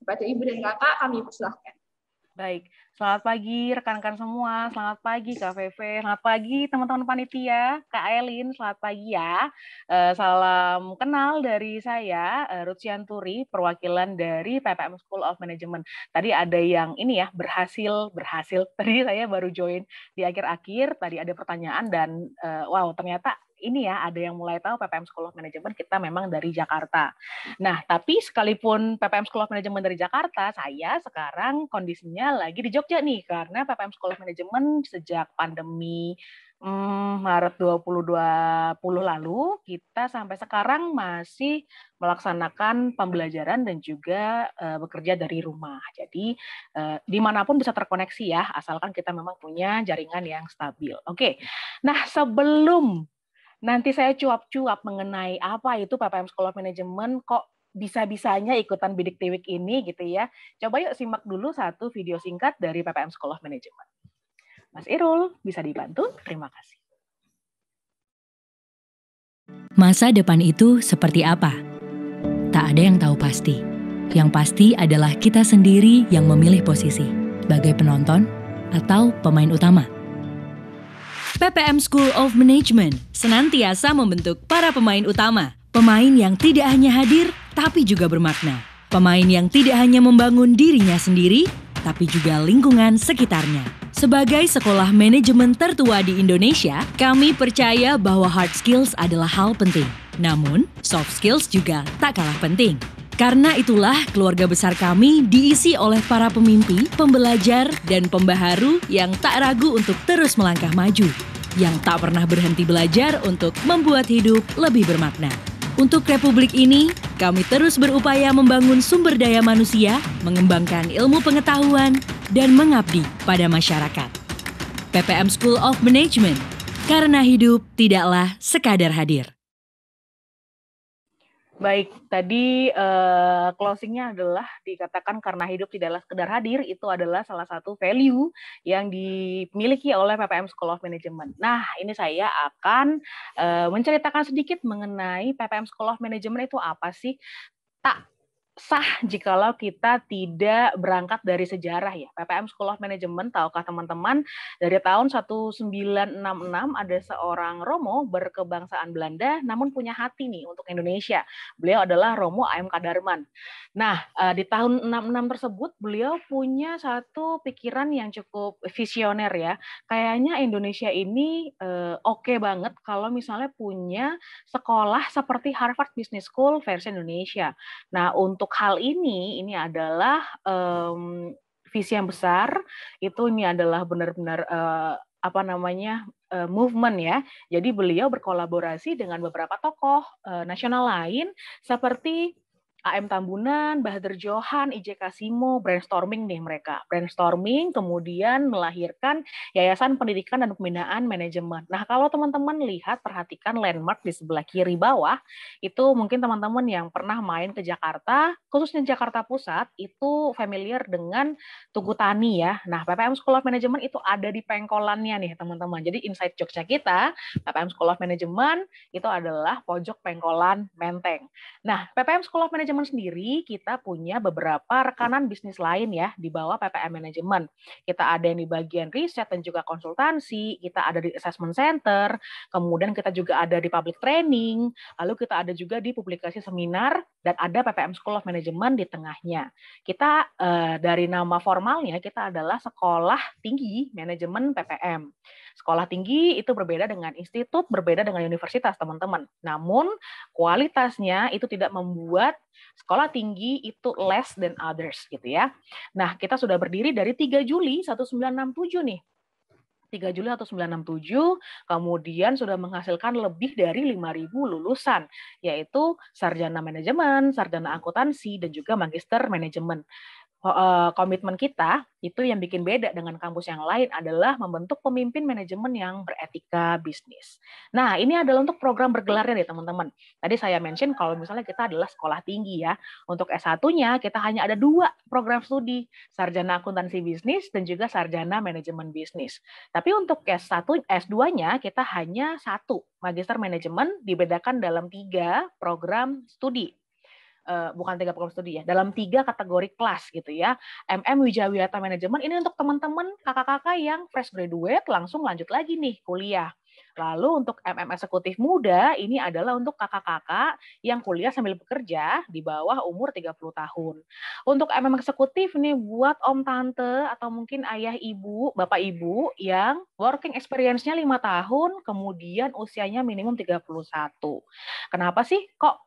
Kepada Ibu dan Kakak, kami persilahkan. Baik, selamat pagi rekan-rekan semua, selamat pagi Kak Feve, selamat pagi teman-teman panitia, Kak Elin, selamat pagi ya. Salam kenal dari saya, Ruth Sianturi, perwakilan dari PPM School of Management. Tadi ada yang ini ya, berhasil, tadi saya baru join di akhir-akhir, tadi ada pertanyaan dan wow, ternyata ini ya, ada yang mulai tahu PPM School of Management kita memang dari Jakarta. Nah, tapi sekalipun PPM School of Management dari Jakarta, saya sekarang kondisinya lagi di Jogja nih, karena PPM School of Management sejak pandemi Maret 2020 lalu, kita sampai sekarang masih melaksanakan pembelajaran dan juga bekerja dari rumah. Jadi, dimanapun bisa terkoneksi ya, asalkan kita memang punya jaringan yang stabil. Oke, nah sebelum nanti saya cuap-cuap mengenai apa itu PPM School of Management, kok bisa-bisanya ikutan Bidik Tiwik ini gitu ya. Coba yuk simak dulu satu video singkat dari PPM School of Management. Mas Irul, bisa dibantu? Terima kasih. Masa depan itu seperti apa? Tak ada yang tahu pasti. Yang pasti adalah kita sendiri yang memilih posisi, sebagai penonton atau pemain utama. PPM School of Management senantiasa membentuk para pemain utama. Pemain yang tidak hanya hadir, tapi juga bermakna. Pemain yang tidak hanya membangun dirinya sendiri, tapi juga lingkungan sekitarnya. Sebagai sekolah manajemen tertua di Indonesia, kami percaya bahwa hard skills adalah hal penting. Namun, soft skills juga tak kalah penting. Karena itulah keluarga besar kami diisi oleh para pemimpi, pembelajar, dan pembaharu yang tak ragu untuk terus melangkah maju. Yang tak pernah berhenti belajar untuk membuat hidup lebih bermakna. Untuk Republik ini, kami terus berupaya membangun sumber daya manusia, mengembangkan ilmu pengetahuan, dan mengabdi pada masyarakat. PPM School of Management, karena hidup tidaklah sekadar hadir. Baik, tadi closingnya adalah dikatakan karena hidup tidaklah sekedar hadir, itu adalah salah satu value yang dimiliki oleh PPM School of Management. Nah, ini saya akan menceritakan sedikit mengenai PPM School of Management itu apa sih. Tak sah jikalau kita tidak berangkat dari sejarah ya. PPM School of Management, tahukah teman-teman, dari tahun 1966 ada seorang Romo berkebangsaan Belanda namun punya hati nih untuk Indonesia. Beliau adalah Romo A.M. Kadarman. Nah, di tahun 66 tersebut beliau punya satu pikiran yang cukup visioner ya. Kayaknya Indonesia ini oke banget kalau misalnya punya sekolah seperti Harvard Business School versi Indonesia. Nah, untuk hal ini adalah visi yang besar. Itu ini adalah benar-benar movement ya. Jadi beliau berkolaborasi dengan beberapa tokoh nasional lain seperti A.M. Tambunan, Bahadur Johan, I.J. Kasimo, brainstorming nih mereka. Brainstorming kemudian melahirkan Yayasan Pendidikan dan Pembinaan Manajemen. Nah, kalau teman-teman lihat, perhatikan landmark di sebelah kiri bawah, itu mungkin teman-teman yang pernah main ke Jakarta, khususnya Jakarta Pusat, itu familiar dengan Tugu Tani ya. Nah, PPM School of Management itu ada di pengkolannya nih teman-teman. Jadi inside Jogja kita, PPM School of Management itu adalah pojok pengkolan Menteng. Nah, PPM School of Management sendiri kita punya beberapa rekanan bisnis lain ya di bawah PPM Management. Kita ada yang di bagian riset dan juga konsultansi, kita ada di assessment center, kemudian kita juga ada di public training, lalu kita ada juga di publikasi seminar, dan ada PPM School of Management di tengahnya. Kita dari nama formalnya kita adalah Sekolah Tinggi Manajemen PPM. Sekolah tinggi itu berbeda dengan institut, berbeda dengan universitas, teman-teman. Namun, kualitasnya itu tidak membuat sekolah tinggi itu less than others, gitu ya. Nah, kita sudah berdiri dari 3 Juli 1967 nih. 3 Juli 1967, kemudian sudah menghasilkan lebih dari 5.000 lulusan, yaitu sarjana manajemen, sarjana akuntansi, dan juga magister manajemen. Komitmen kita itu yang bikin beda dengan kampus yang lain adalah membentuk pemimpin manajemen yang beretika bisnis. Nah, ini adalah untuk program bergelarnya nih teman-teman. Tadi saya mention kalau misalnya kita adalah sekolah tinggi ya. Untuk S1-nya kita hanya ada 2 program studi, sarjana akuntansi bisnis dan juga sarjana manajemen bisnis. Tapi untuk S1, S2-nya kita hanya 1, magister manajemen, dibedakan dalam 3 program studi. bukan 3 program studi ya, dalam 3 kategori kelas gitu ya. Wijawiyata Manajemen ini untuk teman-teman kakak-kakak yang fresh graduate langsung lanjut lagi nih kuliah. Lalu untuk Eksekutif Muda ini adalah untuk kakak-kakak yang kuliah sambil bekerja di bawah umur 30 tahun. Untuk Eksekutif nih buat om tante atau mungkin ayah ibu, bapak ibu yang working experience-nya 5 tahun, kemudian usianya minimum 31. Kenapa sih kok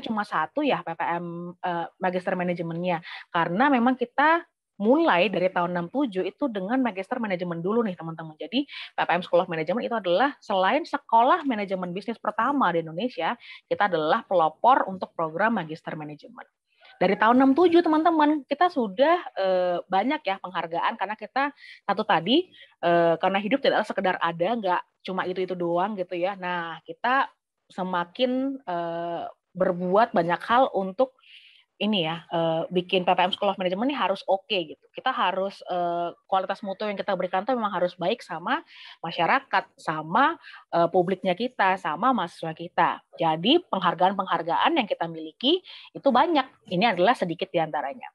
cuma 1 ya PPM Magister Manajemennya? Karena memang kita mulai dari tahun 67 itu dengan Magister Manajemen dulu nih teman-teman. Jadi PPM School of Management itu adalah selain sekolah manajemen bisnis pertama di Indonesia, kita adalah pelopor untuk program Magister Manajemen. Dari tahun 67 teman-teman, kita sudah banyak ya penghargaan karena kita karena hidup tidak sekedar ada, nggak cuma itu doang gitu ya. Nah, kita semakin berbuat banyak hal untuk ini ya, bikin PPM School of Management ini harus oke gitu. Kita harus kualitas mutu yang kita berikan tuh memang harus baik sama masyarakat, sama publiknya kita, sama mahasiswa kita. Jadi penghargaan-penghargaan yang kita miliki itu banyak. Ini adalah sedikit di antaranya.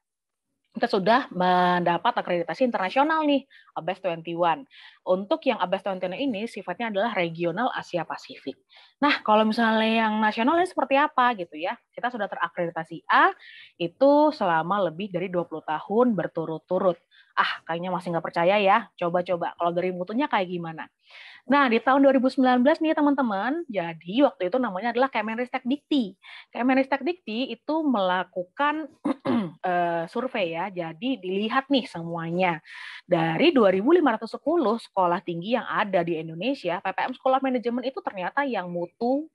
Kita sudah mendapat akreditasi internasional nih, ABES 21. Untuk yang ABES 21 ini sifatnya adalah regional Asia Pasifik. Nah, kalau misalnya yang nasional ini seperti apa gitu ya? Kita sudah terakreditasi A itu selama lebih dari 20 tahun berturut-turut. Kayaknya masih nggak percaya ya. Coba-coba kalau dari mutunya kayak gimana? Nah, di tahun 2019 nih teman-teman, jadi waktu itu namanya adalah Kemenristek Dikti. Kemenristek Dikti itu melakukan survei ya, jadi dilihat nih semuanya. Dari 2.510 sekolah tinggi yang ada di Indonesia, PPM School of Management itu ternyata yang mutu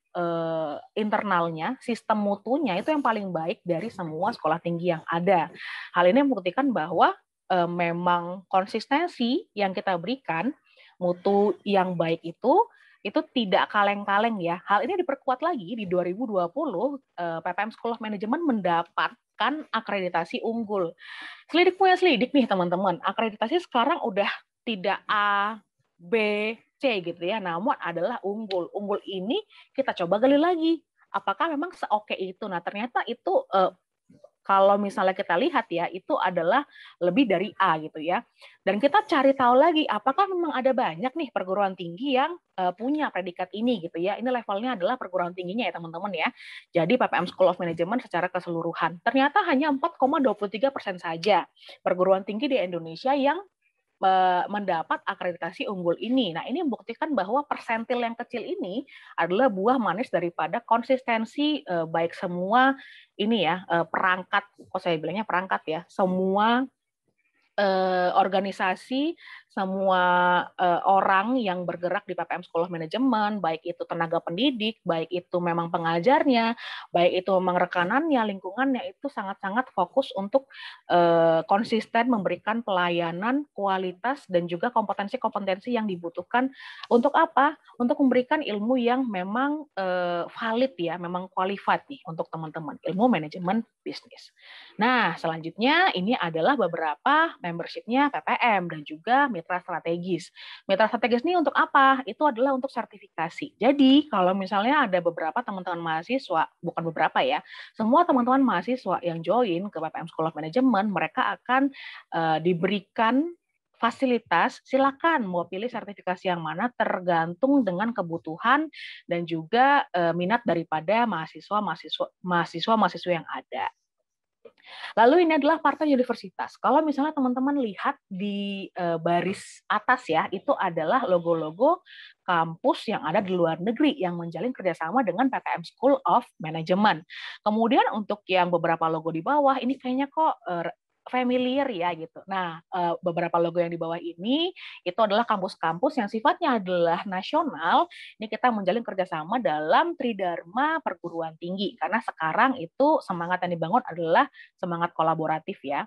internalnya, sistem mutunya itu yang paling baik dari semua sekolah tinggi yang ada. Hal ini membuktikan bahwa memang konsistensi yang kita berikan, mutu yang baik itu tidak kaleng-kaleng ya. Hal ini diperkuat lagi di 2020 PPM School of Management mendapatkan akreditasi unggul. Selidik punya selidik nih teman-teman. Akreditasi sekarang udah tidak A, B, C gitu ya, namun adalah unggul. Unggul ini kita coba gali lagi. Apakah memang seoke itu? Nah, ternyata itu kalau misalnya kita lihat ya, itu adalah lebih dari A gitu ya. Dan kita cari tahu lagi, apakah memang ada banyak nih perguruan tinggi yang punya predikat ini gitu ya. Ini levelnya adalah perguruan tingginya ya teman-teman ya. Jadi PPM School of Management secara keseluruhan. Ternyata hanya 4,23% saja perguruan tinggi di Indonesia yang mendapat akreditasi unggul ini. Nah, ini membuktikan bahwa persentil yang kecil ini adalah buah manis daripada konsistensi baik semua ini ya perangkat, saya bilangnya perangkat ya, semua organisasi, semua orang yang bergerak di PPM School of Management, baik itu tenaga pendidik, baik itu memang pengajarnya, baik itu memang rekanannya, lingkungannya, itu sangat-sangat fokus untuk konsisten memberikan pelayanan, kualitas, dan juga kompetensi-kompetensi yang dibutuhkan untuk apa? Untuk memberikan ilmu yang memang valid ya, memang qualified nih untuk teman-teman, ilmu manajemen bisnis. Nah, selanjutnya ini adalah beberapa membership-nya PPM dan juga mitra strategis. Mitra strategis ini untuk apa? Itu adalah untuk sertifikasi. Jadi, kalau misalnya ada beberapa teman-teman mahasiswa, bukan beberapa ya, semua teman-teman mahasiswa yang join ke PPM School of Management, mereka akan diberikan fasilitas, silakan mau pilih sertifikasi yang mana tergantung dengan kebutuhan dan juga minat daripada mahasiswa yang ada. Lalu ini adalah partner universitas. Kalau misalnya teman-teman lihat di baris atas ya, itu adalah logo-logo kampus yang ada di luar negeri yang menjalin kerjasama dengan PPM School of Management. Kemudian untuk yang beberapa logo di bawah, ini kayaknya kok familiar ya gitu. Nah, beberapa logo yang di bawah ini itu adalah kampus-kampus yang sifatnya adalah nasional. Ini kita menjalin kerjasama dalam tridharma perguruan tinggi karena sekarang itu semangat yang dibangun adalah semangat kolaboratif ya.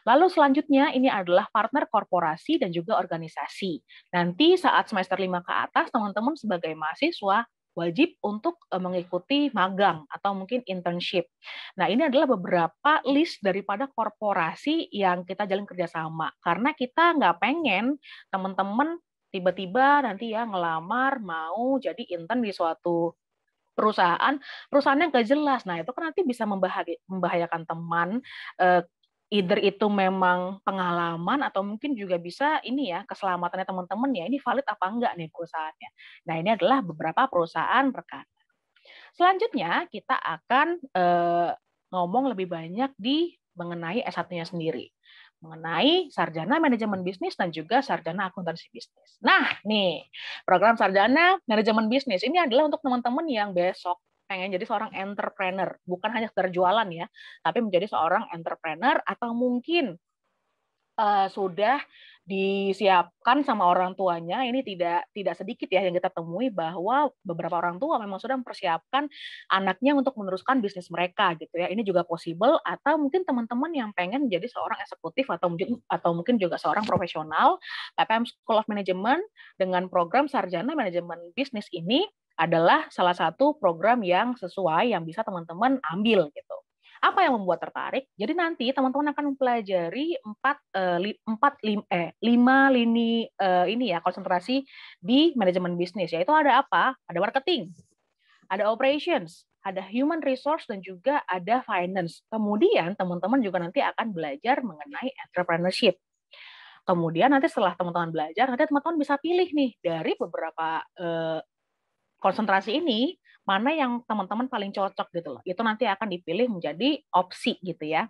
Lalu selanjutnya ini adalah partner korporasi dan juga organisasi. Nanti saat semester 5 ke atas teman-teman sebagai mahasiswa wajib untuk mengikuti magang atau mungkin internship. Nah, ini adalah beberapa list daripada korporasi yang kita jalin kerjasama. Karena kita nggak pengen teman-teman tiba-tiba nanti ya ngelamar mau jadi intern di suatu perusahaannya nggak jelas. Nah, itu kan nanti bisa membahayakan teman, either itu memang pengalaman atau mungkin juga bisa ini ya, keselamatannya teman-teman ya, ini valid apa enggak nih perusahaannya. Nah, ini adalah beberapa perusahaan rekan. Selanjutnya kita akan ngomong lebih banyak mengenai S1-nya sendiri, mengenai sarjana manajemen bisnis dan juga sarjana akuntansi bisnis. Nah, nih, program sarjana manajemen bisnis ini adalah untuk teman-teman yang besok pengen jadi seorang entrepreneur, bukan hanya sekedar jualan ya, tapi menjadi seorang entrepreneur atau mungkin sudah disiapkan sama orang tuanya. Ini tidak sedikit ya yang kita temui bahwa beberapa orang tua memang sudah mempersiapkan anaknya untuk meneruskan bisnis mereka gitu ya. Ini juga possible, atau mungkin teman-teman yang pengen menjadi seorang eksekutif atau mungkin juga seorang profesional. PPM School of Management dengan program sarjana manajemen bisnis ini adalah salah satu program yang sesuai yang bisa teman-teman ambil gitu. Apa yang membuat tertarik? Jadi nanti teman-teman akan mempelajari 5 lini ini ya, konsentrasi di manajemen bisnis. Yaitu ada apa? Ada marketing, ada operations, ada human resource, dan juga ada finance. Kemudian teman-teman juga nanti akan belajar mengenai entrepreneurship. Kemudian nanti setelah teman-teman belajar, nanti teman-teman bisa pilih nih dari beberapa konsentrasi ini, mana yang teman-teman paling cocok gitu loh. Itu nanti akan dipilih menjadi opsi gitu ya.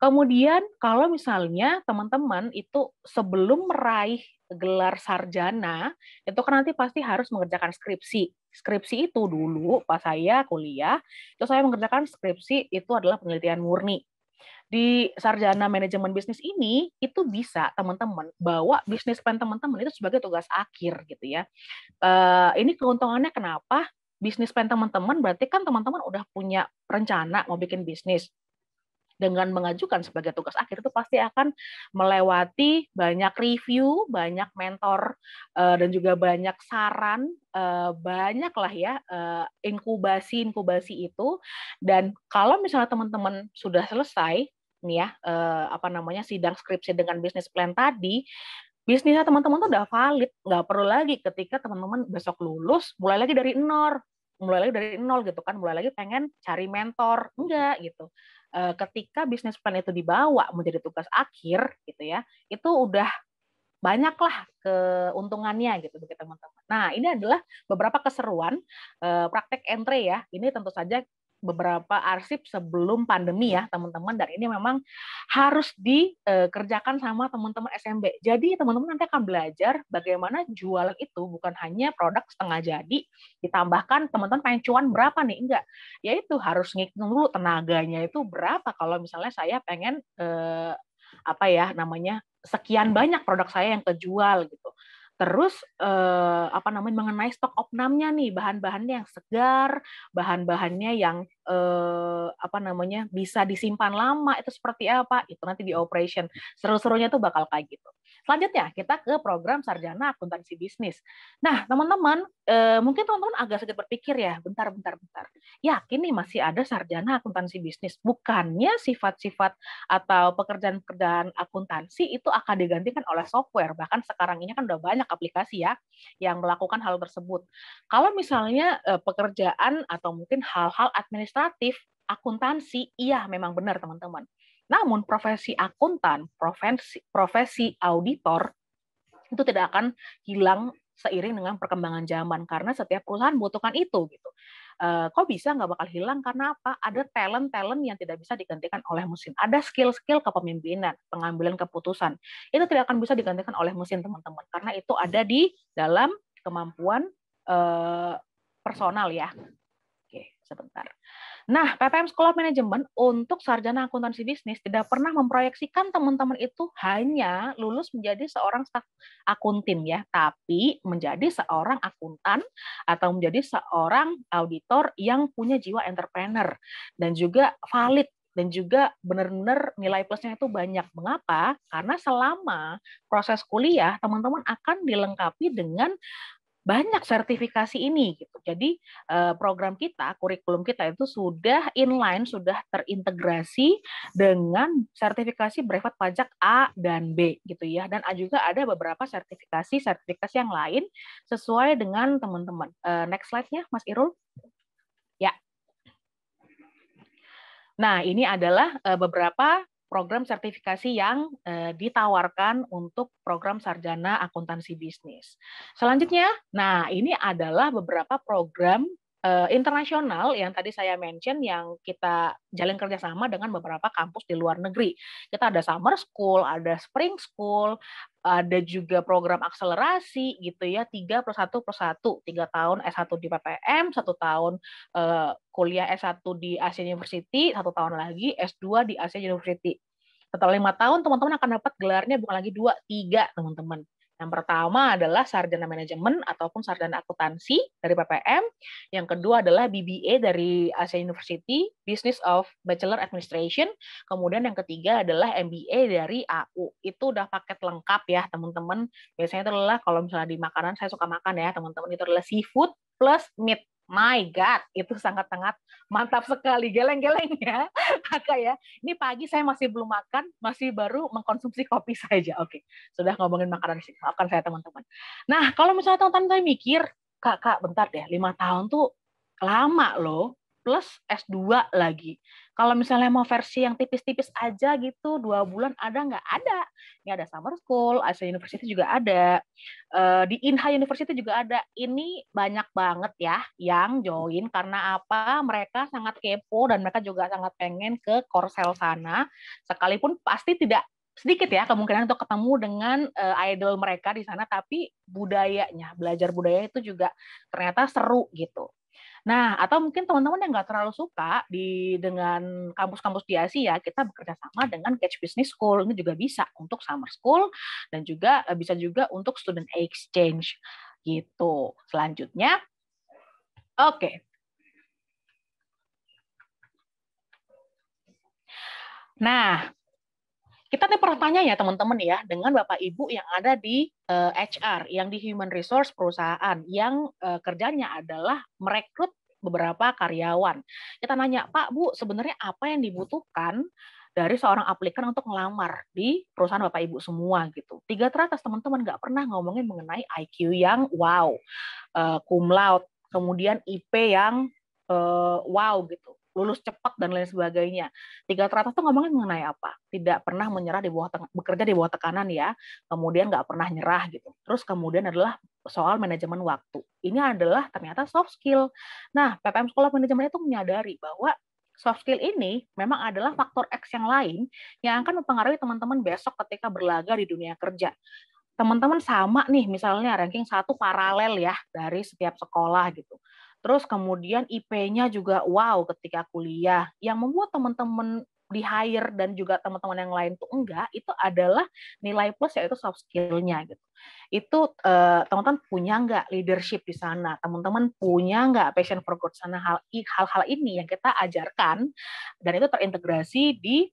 Kemudian kalau misalnya teman-teman itu sebelum meraih gelar sarjana, itu kan nanti pasti harus mengerjakan skripsi. Skripsi itu dulu pas saya kuliah, itu saya mengerjakan skripsi itu adalah penelitian murni. Di sarjana manajemen bisnis ini, itu bisa teman-teman bawa bisnis plan teman-teman itu sebagai tugas akhir gitu ya. Ini keuntungannya kenapa? Bisnis plan teman-teman berarti kan teman-teman udah punya rencana mau bikin bisnis. Dengan mengajukan sebagai tugas akhir itu pasti akan melewati banyak review, banyak mentor, dan juga banyak saran, banyak lah ya inkubasi itu. Dan kalau misalnya teman-teman sudah selesai nih ya sidang skripsi dengan bisnis plan tadi, bisnisnya teman-teman tuh udah valid, nggak perlu lagi ketika teman-teman besok lulus mulai lagi dari nol gitu kan, mulai lagi pengen cari mentor, enggak gitu. Ketika bisnis plan itu dibawa menjadi tugas akhir gitu ya, itu udah banyaklah keuntungannya gitu bagi teman-teman. Nah, ini adalah beberapa keseruan praktek entry ya. Ini tentu saja beberapa arsip sebelum pandemi ya teman-teman, dan ini memang harus dikerjakan sama teman-teman SMB. Jadi teman-teman nanti akan belajar bagaimana jualan itu bukan hanya produk setengah jadi ditambahkan teman-teman pengen cuan berapa nih, enggak. Ya itu harus ngitung dulu tenaganya itu berapa kalau misalnya saya pengen sekian banyak produk saya yang kejual gitu. Terus mengenai stok opnamnya nih, bahan-bahannya yang segar, bahan-bahannya yang bisa disimpan lama itu seperti apa? Itu nanti di operation. Seru-serunya tuh bakal kayak gitu. Selanjutnya kita ke program sarjana akuntansi bisnis. Nah, teman-teman, mungkin teman-teman agak sedikit berpikir ya, bentar. Yakin nih masih ada sarjana akuntansi bisnis? Bukannya sifat-sifat atau pekerjaan-pekerjaan akuntansi itu akan digantikan oleh software. Bahkan sekarang ini kan udah banyak aplikasi ya yang melakukan hal tersebut. Kalau misalnya pekerjaan atau mungkin hal-hal administratif, akuntansi, iya memang benar teman-teman. Namun profesi akuntan, profesi auditor itu tidak akan hilang seiring dengan perkembangan zaman karena setiap perusahaan membutuhkan itu gitu. Kok bisa nggak bakal hilang? Karena apa? Ada talent yang tidak bisa digantikan oleh mesin. Ada skill kepemimpinan, pengambilan keputusan. Itu tidak akan bisa digantikan oleh mesin, teman-teman. Karena itu ada di dalam kemampuan personal ya. Oke, sebentar. Nah, PPM School of Management untuk sarjana akuntansi bisnis tidak pernah memproyeksikan teman-teman itu hanya lulus menjadi seorang staf akuntin ya, tapi menjadi seorang akuntan atau menjadi seorang auditor yang punya jiwa entrepreneur dan juga valid dan juga benar-benar nilai plusnya itu banyak. Mengapa? Karena selama proses kuliah teman-teman akan dilengkapi dengan banyak sertifikasi ini gitu. Jadi program kita, kurikulum kita itu sudah inline, sudah terintegrasi dengan sertifikasi brevet pajak A dan B gitu ya. Dan juga ada beberapa sertifikasi yang lain sesuai dengan teman-teman. Next slide-nya, Mas Irul. Ya. Nah, ini adalah beberapa program sertifikasi yang ditawarkan untuk program sarjana akuntansi bisnis. Selanjutnya, nah ini adalah beberapa program internasional yang tadi saya mention yang kita jalin kerjasama dengan beberapa kampus di luar negeri. Kita ada summer school, ada spring school, ada juga program akselerasi gitu ya, 3+1+1, 3 tahun S1 di PPM, 1 tahun kuliah S1 di Asian University, 1 tahun lagi S2 di Asian University. Setelah 5 tahun, teman-teman akan dapat gelarnya bukan lagi 2, 3, teman-teman. Yang pertama adalah sarjana manajemen ataupun sarjana akuntansi dari PPM. Yang kedua adalah BBA dari Asia University, Business of Bachelor Administration. Kemudian yang ketiga adalah MBA dari AU. Itu udah paket lengkap ya, teman-teman. Biasanya itu adalah kalau misalnya di makanan, saya suka makan ya, teman-teman, itu adalah seafood plus meat. My God, itu sangat-sangat mantap sekali. Geleng-geleng ya, kakak ya. Ini pagi saya masih belum makan, masih baru mengkonsumsi kopi saja. Oke, sudah ngomongin makanan sih. Maafkan saya teman-teman. Nah, kalau misalnya teman-teman saya mikir, kak, bentar deh, 5 tahun tuh lama loh, plus S2 lagi. Kalau misalnya mau versi yang tipis-tipis aja gitu, 2 bulan ada nggak? Ada. Ini ada summer school, Asia University juga ada. Di Inha University juga ada. Ini banyak banget ya yang join karena apa? Mereka sangat kepo dan mereka juga sangat pengen ke Korsel sana. Sekalipun pasti tidak sedikit ya kemungkinan untuk ketemu dengan idol mereka di sana, tapi budayanya, belajar budaya itu juga ternyata seru gitu. Nah, atau mungkin teman-teman yang nggak terlalu suka dengan kampus-kampus di Asia, kita bekerja sama dengan Catch Business School. Ini juga bisa untuk summer school dan juga bisa juga untuk student exchange gitu. Selanjutnya, oke. Nah, kita nih pernah tanya ya teman-teman ya dengan Bapak Ibu yang ada di HR, yang di Human Resource perusahaan, yang kerjanya adalah merekrut beberapa karyawan. Kita nanya, Pak, Bu, sebenarnya apa yang dibutuhkan dari seorang aplikan untuk melamar di perusahaan Bapak Ibu semua gitu. 3 teratas teman-teman nggak pernah ngomongin mengenai IQ yang wow, cum laude, kemudian IP yang wow gitu, lulus cepat dan lain sebagainya. 3 teratas tuh ngomongin mengenai apa? Tidak pernah menyerah bekerja di bawah tekanan ya, kemudian nggak pernah nyerah gitu. Terus kemudian adalah soal manajemen waktu. Ini adalah ternyata soft skill. Nah, PPM School of Management itu menyadari bahwa soft skill ini memang adalah faktor X yang lain yang akan mempengaruhi teman-teman besok ketika berlaga di dunia kerja. Teman-teman sama nih, misalnya ranking 1 paralel ya dari setiap sekolah gitu. Terus kemudian IP-nya juga wow ketika kuliah. Yang membuat teman-teman di-hire dan juga teman-teman yang lain tuh enggak, itu adalah nilai plus yaitu soft skill-nya gitu. Itu teman-teman punya nggak leadership di sana? Teman-teman punya nggak passion for growth sana? Hal-hal ini yang kita ajarkan dan itu terintegrasi di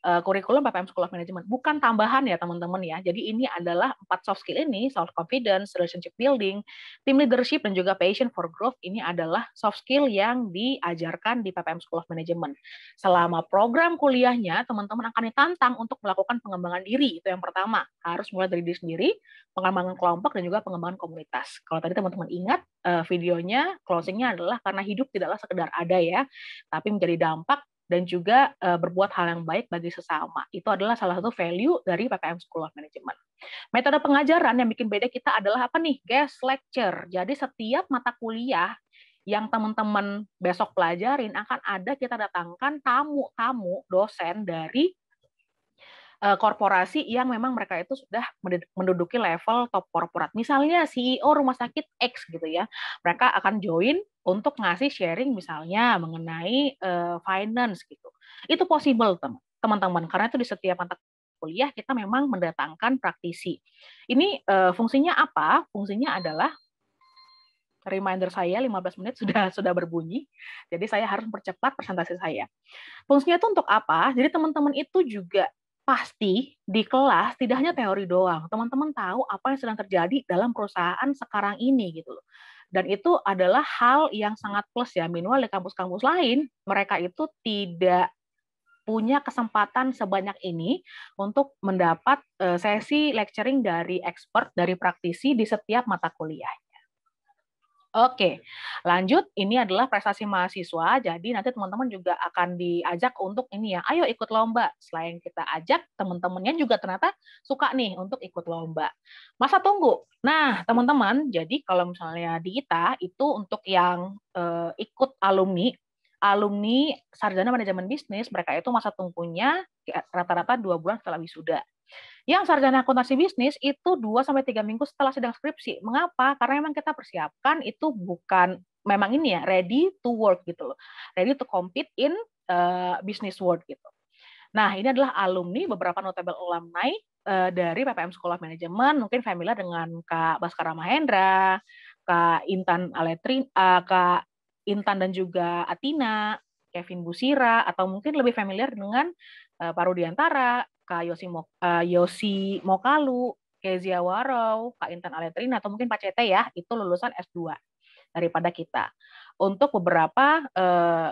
kurikulum PPM School of Management. Bukan tambahan ya teman-teman ya. Jadi ini adalah 4 soft skill ini, self confidence, relationship building, team leadership, dan juga passion for growth. Ini adalah soft skill yang diajarkan di PPM School of Management. Selama program kuliahnya, teman-teman akan ditantang untuk melakukan pengembangan diri. Itu yang pertama. Harus mulai dari diri sendiri, pengembangan kelompok, dan juga pengembangan komunitas. Kalau tadi teman-teman ingat, videonya, closingnya adalah karena hidup tidaklah sekedar ada ya, tapi menjadi dampak dan juga berbuat hal yang baik bagi sesama. Itu adalah salah satu value dari PPM School of Management. Metode pengajaran yang bikin beda kita adalah apa nih? Guest lecture. Jadi setiap mata kuliah yang teman-teman besok pelajarin akan ada kita datangkan tamu-tamu dosen dari korporasi yang memang mereka itu sudah menduduki level top korporat. Misalnya CEO rumah sakit X gitu ya. Mereka akan join untuk ngasih sharing misalnya mengenai finance gitu. Itu possible teman-teman karena itu di setiap mata kuliah kita memang mendatangkan praktisi. Ini fungsinya apa? Fungsinya adalah reminder saya 15 menit sudah berbunyi. Jadi saya harus mempercepat presentasi saya. Fungsinya itu untuk apa? Jadi teman-teman itu juga pasti di kelas tidak hanya teori doang. Teman-teman tahu apa yang sedang terjadi dalam perusahaan sekarang ini gitu loh. Dan itu adalah hal yang sangat plus ya. Minimal di kampus-kampus lain, mereka itu tidak punya kesempatan sebanyak ini untuk mendapat sesi lecturing dari expert, dari praktisi di setiap mata kuliah. Oke, lanjut. Ini adalah prestasi mahasiswa. Jadi nanti teman-teman juga akan diajak untuk ini ya, ayo ikut lomba. Selain kita ajak, teman-temannya juga ternyata suka nih untuk ikut lomba. Masa tunggu. Nah, teman-teman, jadi kalau misalnya di kita itu untuk yang ikut alumni sarjana manajemen bisnis, mereka itu masa tunggunya rata-rata 2 bulan setelah wisuda. Yang sarjana akuntansi bisnis itu 2 sampai 3 minggu setelah sidang skripsi. Mengapa? Karena memang kita persiapkan itu bukan memang ini ya, ready to work gitu loh. Ready to compete in business world gitu. Nah, ini adalah alumni, beberapa notable alumni dari PPM School of Management, mungkin familiar dengan Kak Baskara Mahendra, Kak Intan Aletri, Kak Intan dan juga Atina, Kevin Busira, atau mungkin lebih familiar dengan Pak Rudiantara, Kak Yosi Mokalu, Kezia Warau, Kak Intan Aletrin, atau mungkin Pak Cete ya, itu lulusan S2 daripada kita. Untuk beberapa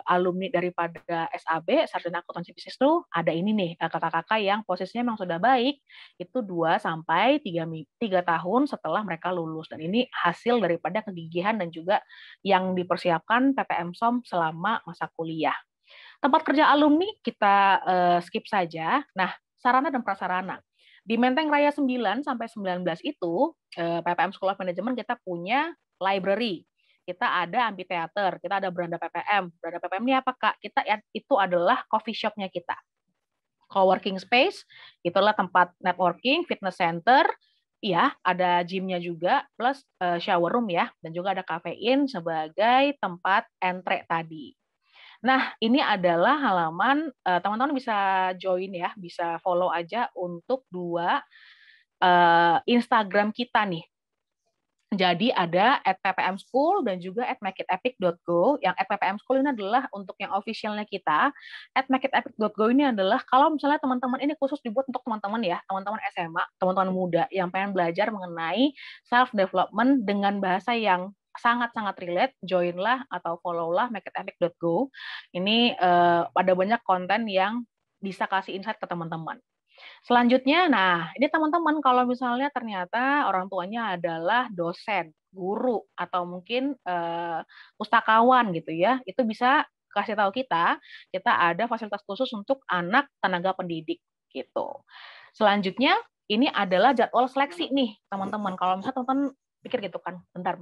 alumni daripada SAB, Sarjana Akuntansi Bisnis tuh ada ini nih, kakak-kakak yang posisinya memang sudah baik, itu 2 sampai 3 tahun setelah mereka lulus. Dan ini hasil daripada kegigihan dan juga yang dipersiapkan PPM SOM selama masa kuliah. Tempat kerja alumni kita skip saja. Nah, sarana dan prasarana. Di Menteng Raya 9 sampai 19 itu, PPM School of Management kita punya library. Kita ada amphitheater, kita ada beranda PPM. Beranda PPM ini apa, Kak? Itu adalah coffee shop-nya kita. Co-working space, itulah tempat networking, fitness center, ya, ada gym-nya juga, plus shower room ya, dan juga ada kafein sebagai tempat entre tadi. Nah, ini adalah halaman, teman-teman bisa join ya, bisa follow aja untuk 2 Instagram kita nih. Jadi ada @ppmschool dan juga @makeitepic.go. Yang @ppmschool ini adalah untuk yang officialnya kita. @makeitepic.go ini adalah kalau misalnya teman-teman ini khusus dibuat untuk teman-teman ya, teman-teman SMA, teman-teman muda yang pengen belajar mengenai self development dengan bahasa yang sangat-sangat relate, joinlah atau followlah makeitepic.go. Ini ada banyak konten yang bisa kasih insight ke teman-teman. Selanjutnya, nah ini teman-teman kalau misalnya ternyata orang tuanya adalah dosen, guru, atau mungkin pustakawan gitu ya, itu bisa kasih tahu kita ada fasilitas khusus untuk anak tenaga pendidik gitu. Selanjutnya, ini adalah jadwal seleksi nih teman-teman. Kalau misalnya teman-teman pikir gitu kan, bentar,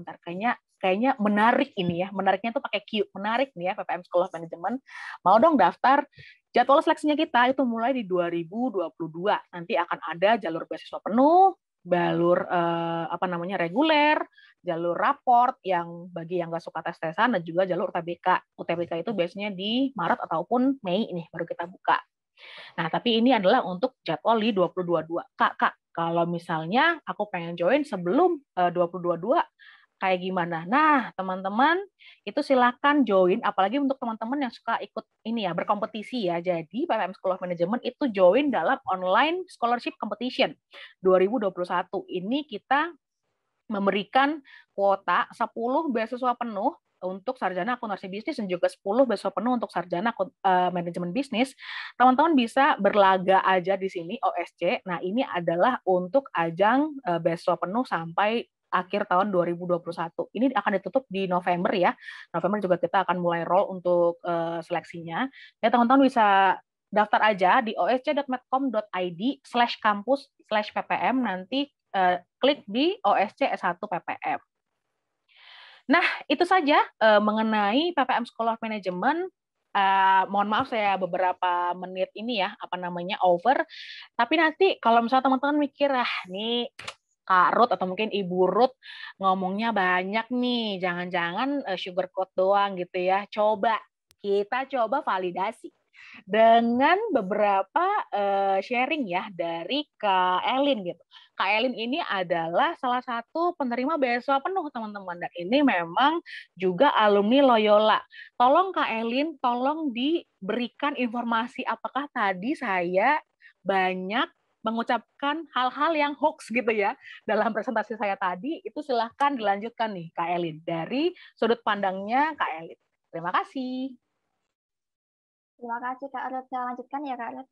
kayaknya menarik ini ya, menariknya tuh pakai Q, menarik nih ya PPM School of Management, mau dong daftar. Jadwal seleksinya kita itu mulai di 2022. Nanti akan ada jalur beasiswa penuh, jalur reguler, jalur raport yang bagi yang nggak suka tes-tesan, dan juga jalur UTBK. UTBK itu biasanya di Maret ataupun Mei ini baru kita buka. Nah, tapi ini adalah untuk jadwal di 2022. Kak, kalau misalnya aku pengen join sebelum 2022, kayak gimana? Nah, teman-teman, itu silakan join, apalagi untuk teman-teman yang suka ikut ini ya, berkompetisi ya. Jadi, PPM School of Management itu join dalam online scholarship competition 2021. Ini kita memberikan kuota 10 beasiswa penuh untuk sarjana akuntansi bisnis dan juga 10 beasiswa penuh untuk sarjana manajemen bisnis. Teman-teman bisa berlaga aja di sini OSC. Nah, ini adalah untuk ajang beasiswa penuh sampai akhir tahun 2021. Ini akan ditutup di November ya. November juga kita akan mulai roll untuk seleksinya. Ya, teman-teman bisa daftar aja di osc.medcom.id/kampus/ppm, nanti klik di OSC S1 PPM. Nah, itu saja mengenai PPM School of Management. Mohon maaf saya beberapa menit ini ya, over. Tapi nanti kalau misalnya teman-teman mikir, nih Kak Ruth atau mungkin Ibu Ruth ngomongnya banyak nih, jangan-jangan sugarcoat doang gitu ya. Kita coba validasi dengan beberapa sharing ya dari Kak Elin gitu. Kak Elin ini adalah salah satu penerima beasiswa penuh teman-teman, dan ini memang juga alumni Loyola. Tolong Kak Elin, tolong diberikan informasi apakah tadi saya banyak mengucapkan hal-hal yang hoax gitu ya dalam presentasi saya tadi. Itu silahkan dilanjutkan nih Kak Elin dari sudut pandangnya Kak Elin. Terima kasih. Terima kasih Kak Ruth. Saya lanjutkan ya Kak Ruth.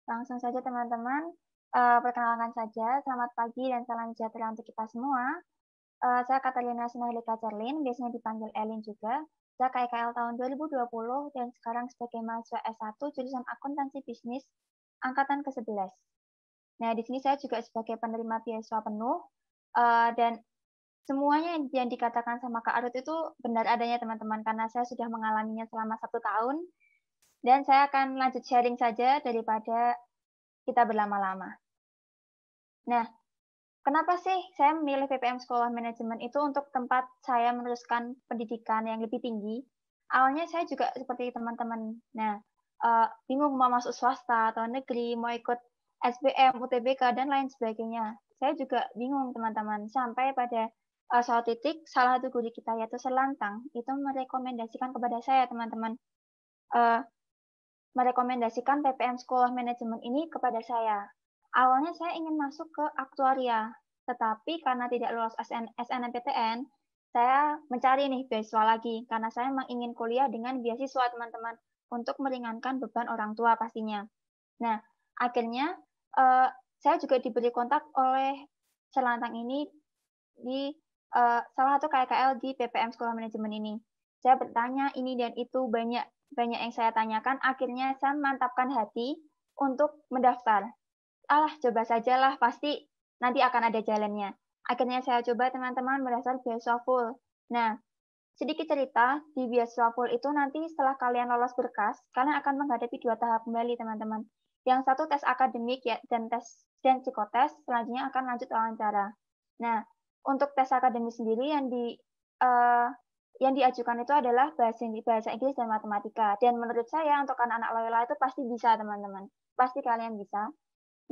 Langsung saja teman-teman, perkenalkan saja. Selamat pagi dan salam sejahtera untuk kita semua. Saya Katarina Sinarlika Cerlin, biasanya dipanggil Elin juga. Saya KIKL tahun 2020 dan sekarang sebagai mahasiswa S1 jurusan Akuntansi Bisnis angkatan ke-11. Nah, di sini saya juga sebagai penerima beasiswa penuh dan semuanya yang dikatakan sama Kak Arut itu benar adanya teman-teman, karena saya sudah mengalaminya selama 1 tahun dan saya akan lanjut sharing saja daripada kita berlama-lama. Nah, kenapa sih saya memilih PPM Sekolah Manajemen itu untuk tempat saya meneruskan pendidikan yang lebih tinggi? Awalnya saya juga seperti teman-teman. Nah, bingung mau masuk swasta atau negeri, mau ikut SBM, UTBK, dan lain sebagainya. Saya juga bingung, teman-teman. Sampai pada suatu titik, salah satu guru kita, yaitu Selantang, itu merekomendasikan kepada saya, teman-teman, merekomendasikan PPM Sekolah Manajemen ini kepada saya. Awalnya saya ingin masuk ke aktuaria, tetapi karena tidak lolos SNMPTN, saya mencari nih beasiswa lagi, karena saya memang ingin kuliah dengan beasiswa, teman-teman, untuk meringankan beban orang tua pastinya. Nah, akhirnya saya juga diberi kontak oleh Selantang ini di salah satu KKL di PPM Sekolah Manajemen ini. Saya bertanya ini dan itu, banyak yang saya tanyakan, akhirnya saya mantapkan hati untuk mendaftar. Alah, coba sajalah, pasti nanti akan ada jalannya. Akhirnya saya coba, teman-teman, mendaftar beasiswa full. Nah, sedikit cerita, di beasiswa full itu nanti setelah kalian lolos berkas, kalian akan menghadapi 2 tahap kembali, teman-teman. Yang satu tes akademik ya, dan psikotes, selanjutnya akan lanjut wawancara. Nah, untuk tes akademik sendiri yang diajukan itu adalah bahasa Inggris dan matematika. Dan menurut saya untuk anak-anak Loyola itu pasti bisa, teman-teman. Pasti kalian bisa.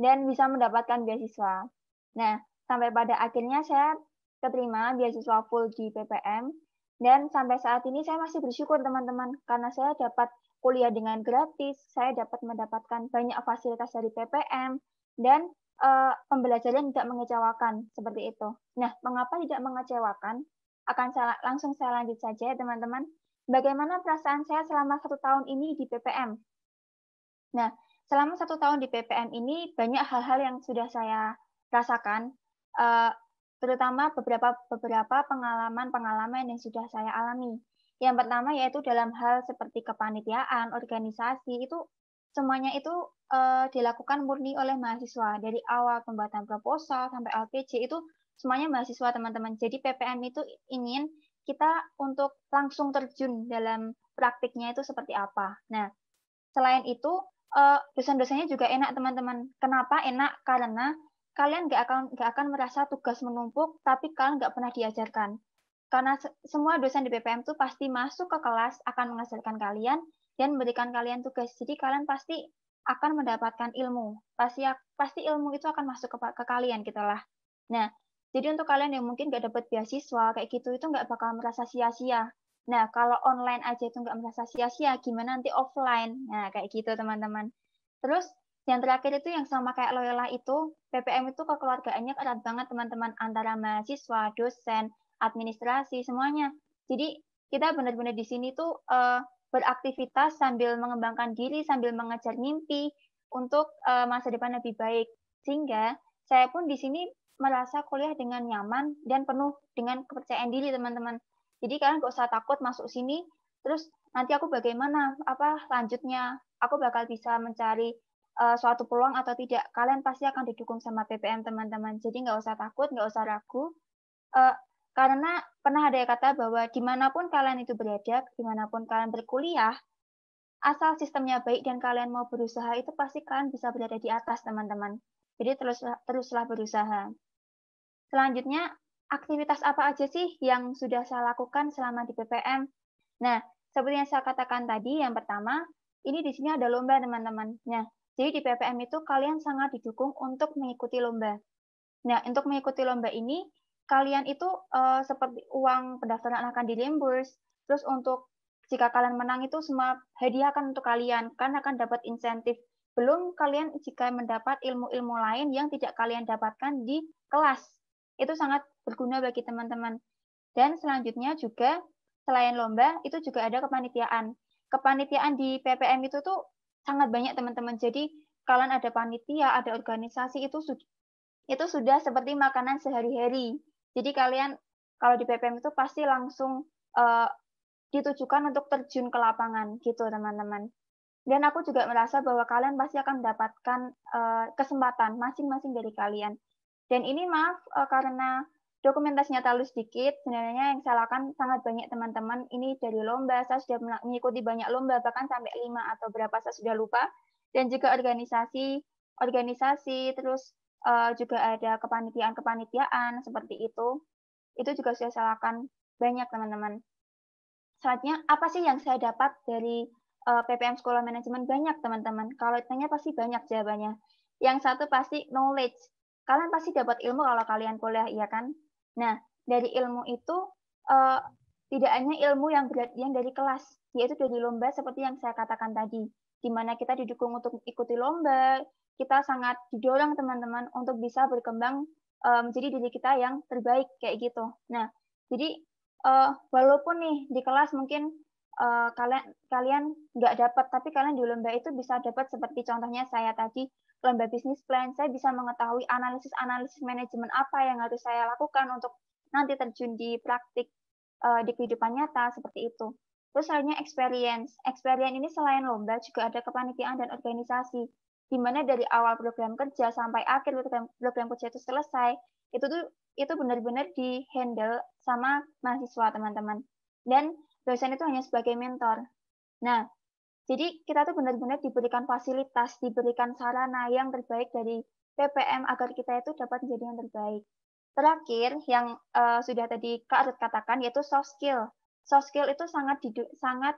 Dan bisa mendapatkan beasiswa. Nah, sampai pada akhirnya saya keterima beasiswa full di PPM, dan sampai saat ini saya masih bersyukur, teman-teman, karena saya dapat kuliah dengan gratis, saya dapat mendapatkan banyak fasilitas dari PPM, dan pembelajaran tidak mengecewakan, seperti itu. Nah, mengapa tidak mengecewakan? Langsung saya lanjut saja, teman-teman. Bagaimana perasaan saya selama 1 tahun ini di PPM? Nah, selama 1 tahun di PPM ini banyak hal-hal yang sudah saya rasakan, terutama beberapa pengalaman yang sudah saya alami. Yang pertama yaitu dalam hal seperti kepanitiaan, organisasi, itu semuanya itu dilakukan murni oleh mahasiswa. Dari awal pembuatan proposal sampai LPJ itu semuanya mahasiswa, teman-teman. Jadi PPM itu ingin kita untuk langsung terjun dalam praktiknya itu seperti apa. Nah, selain itu dosen-dosennya juga enak, teman-teman. Kenapa enak? Karena kalian nggak akan merasa tugas menumpuk, tapi kalian nggak pernah diajarkan. Karena semua dosen di PPM itu pasti masuk ke kelas, akan mengajarkan kalian, dan memberikan kalian tugas. Jadi kalian pasti akan mendapatkan ilmu. Pasti ilmu itu akan masuk ke kalian, gitulah. Nah, jadi untuk kalian yang mungkin nggak dapat beasiswa, kayak gitu, itu nggak bakal merasa sia-sia. Nah, kalau online aja itu nggak merasa sia-sia, gimana nanti offline? Nah, kayak gitu, teman-teman. Terus, yang terakhir itu yang sama kayak Loyola itu, PPM itu kekeluargaannya erat banget, teman-teman, antara mahasiswa, dosen, administrasi, semuanya. Jadi, kita benar-benar di sini tuh beraktivitas sambil mengembangkan diri, sambil mengejar mimpi untuk masa depan lebih baik. Sehingga, saya pun di sini merasa kuliah dengan nyaman dan penuh dengan kepercayaan diri, teman-teman. Jadi kalian nggak usah takut masuk sini, terus nanti aku bagaimana, lanjutnya, aku bakal bisa mencari suatu peluang atau tidak. Kalian pasti akan didukung sama PPM, teman-teman. Jadi nggak usah takut, nggak usah ragu, karena pernah ada yang kata bahwa dimanapun kalian itu berada, dimanapun kalian berkuliah, asal sistemnya baik dan kalian mau berusaha, itu pasti kalian bisa berada di atas, teman-teman. Jadi teruslah berusaha. Selanjutnya, aktivitas apa aja sih yang sudah saya lakukan selama di PPM? Nah, seperti yang saya katakan tadi, yang pertama, ini di sini ada lomba, teman-teman. Nah, jadi di PPM itu kalian sangat didukung untuk mengikuti lomba. Nah, untuk mengikuti lomba ini, kalian itu seperti uang pendaftaran akan di-reimburse, terus untuk jika kalian menang itu semua hadiah akan untuk kalian, kan akan dapat insentif. Belum kalian jika mendapat ilmu-ilmu lain yang tidak kalian dapatkan di kelas. Itu sangat berguna bagi teman-teman. Dan selanjutnya juga, selain lomba, itu juga ada kepanitiaan. Kepanitiaan di PPM itu tuh sangat banyak, teman-teman. Jadi, kalian ada panitia, ada organisasi, itu sudah seperti makanan sehari-hari. Jadi, kalian kalau di PPM itu pasti langsung ditujukan untuk terjun ke lapangan gitu teman-teman. Dan aku juga merasa bahwa kalian pasti akan mendapatkan kesempatan masing-masing dari kalian. Dan ini maaf karena dokumentasinya terlalu sedikit, sebenarnya yang saya lakukan sangat banyak teman-teman. Ini dari lomba, saya sudah mengikuti banyak lomba, bahkan sampai 5 atau berapa saya sudah lupa. Dan juga organisasi, terus juga ada kepanitiaan seperti itu. Itu juga sudah saya lakukan banyak teman-teman. Selanjutnya, apa sih yang saya dapat dari PPM School of Management? Banyak teman-teman. Kalau ditanya pasti banyak jawabannya. Yang satu pasti knowledge. Kalian pasti dapat ilmu kalau kalian kuliah, iya kan? Nah, dari ilmu itu tidak hanya ilmu yang dari kelas, yaitu dari lomba seperti yang saya katakan tadi, di mana kita didukung untuk ikuti lomba, kita sangat didorong teman-teman untuk bisa berkembang menjadi diri kita yang terbaik kayak gitu. Nah, jadi walaupun nih di kelas mungkin kalian nggak dapat, tapi kalian di lomba itu bisa dapat seperti contohnya saya tadi, lomba bisnis plan, saya bisa mengetahui analisis manajemen apa yang harus saya lakukan untuk nanti terjun di praktik di kehidupan nyata, seperti itu. Terus selanjutnya experience. Experience ini selain lomba juga ada kepanitiaan dan organisasi, di mana dari awal program kerja sampai akhir program kerja itu selesai, itu benar-benar di-handle sama mahasiswa teman-teman. Dan dosen itu hanya sebagai mentor. Nah, jadi kita tuh benar-benar diberikan fasilitas, diberikan sarana yang terbaik dari PPM agar kita itu dapat menjadi yang terbaik. Terakhir, yang sudah tadi Kak Arut katakan, yaitu soft skill. Soft skill itu sangat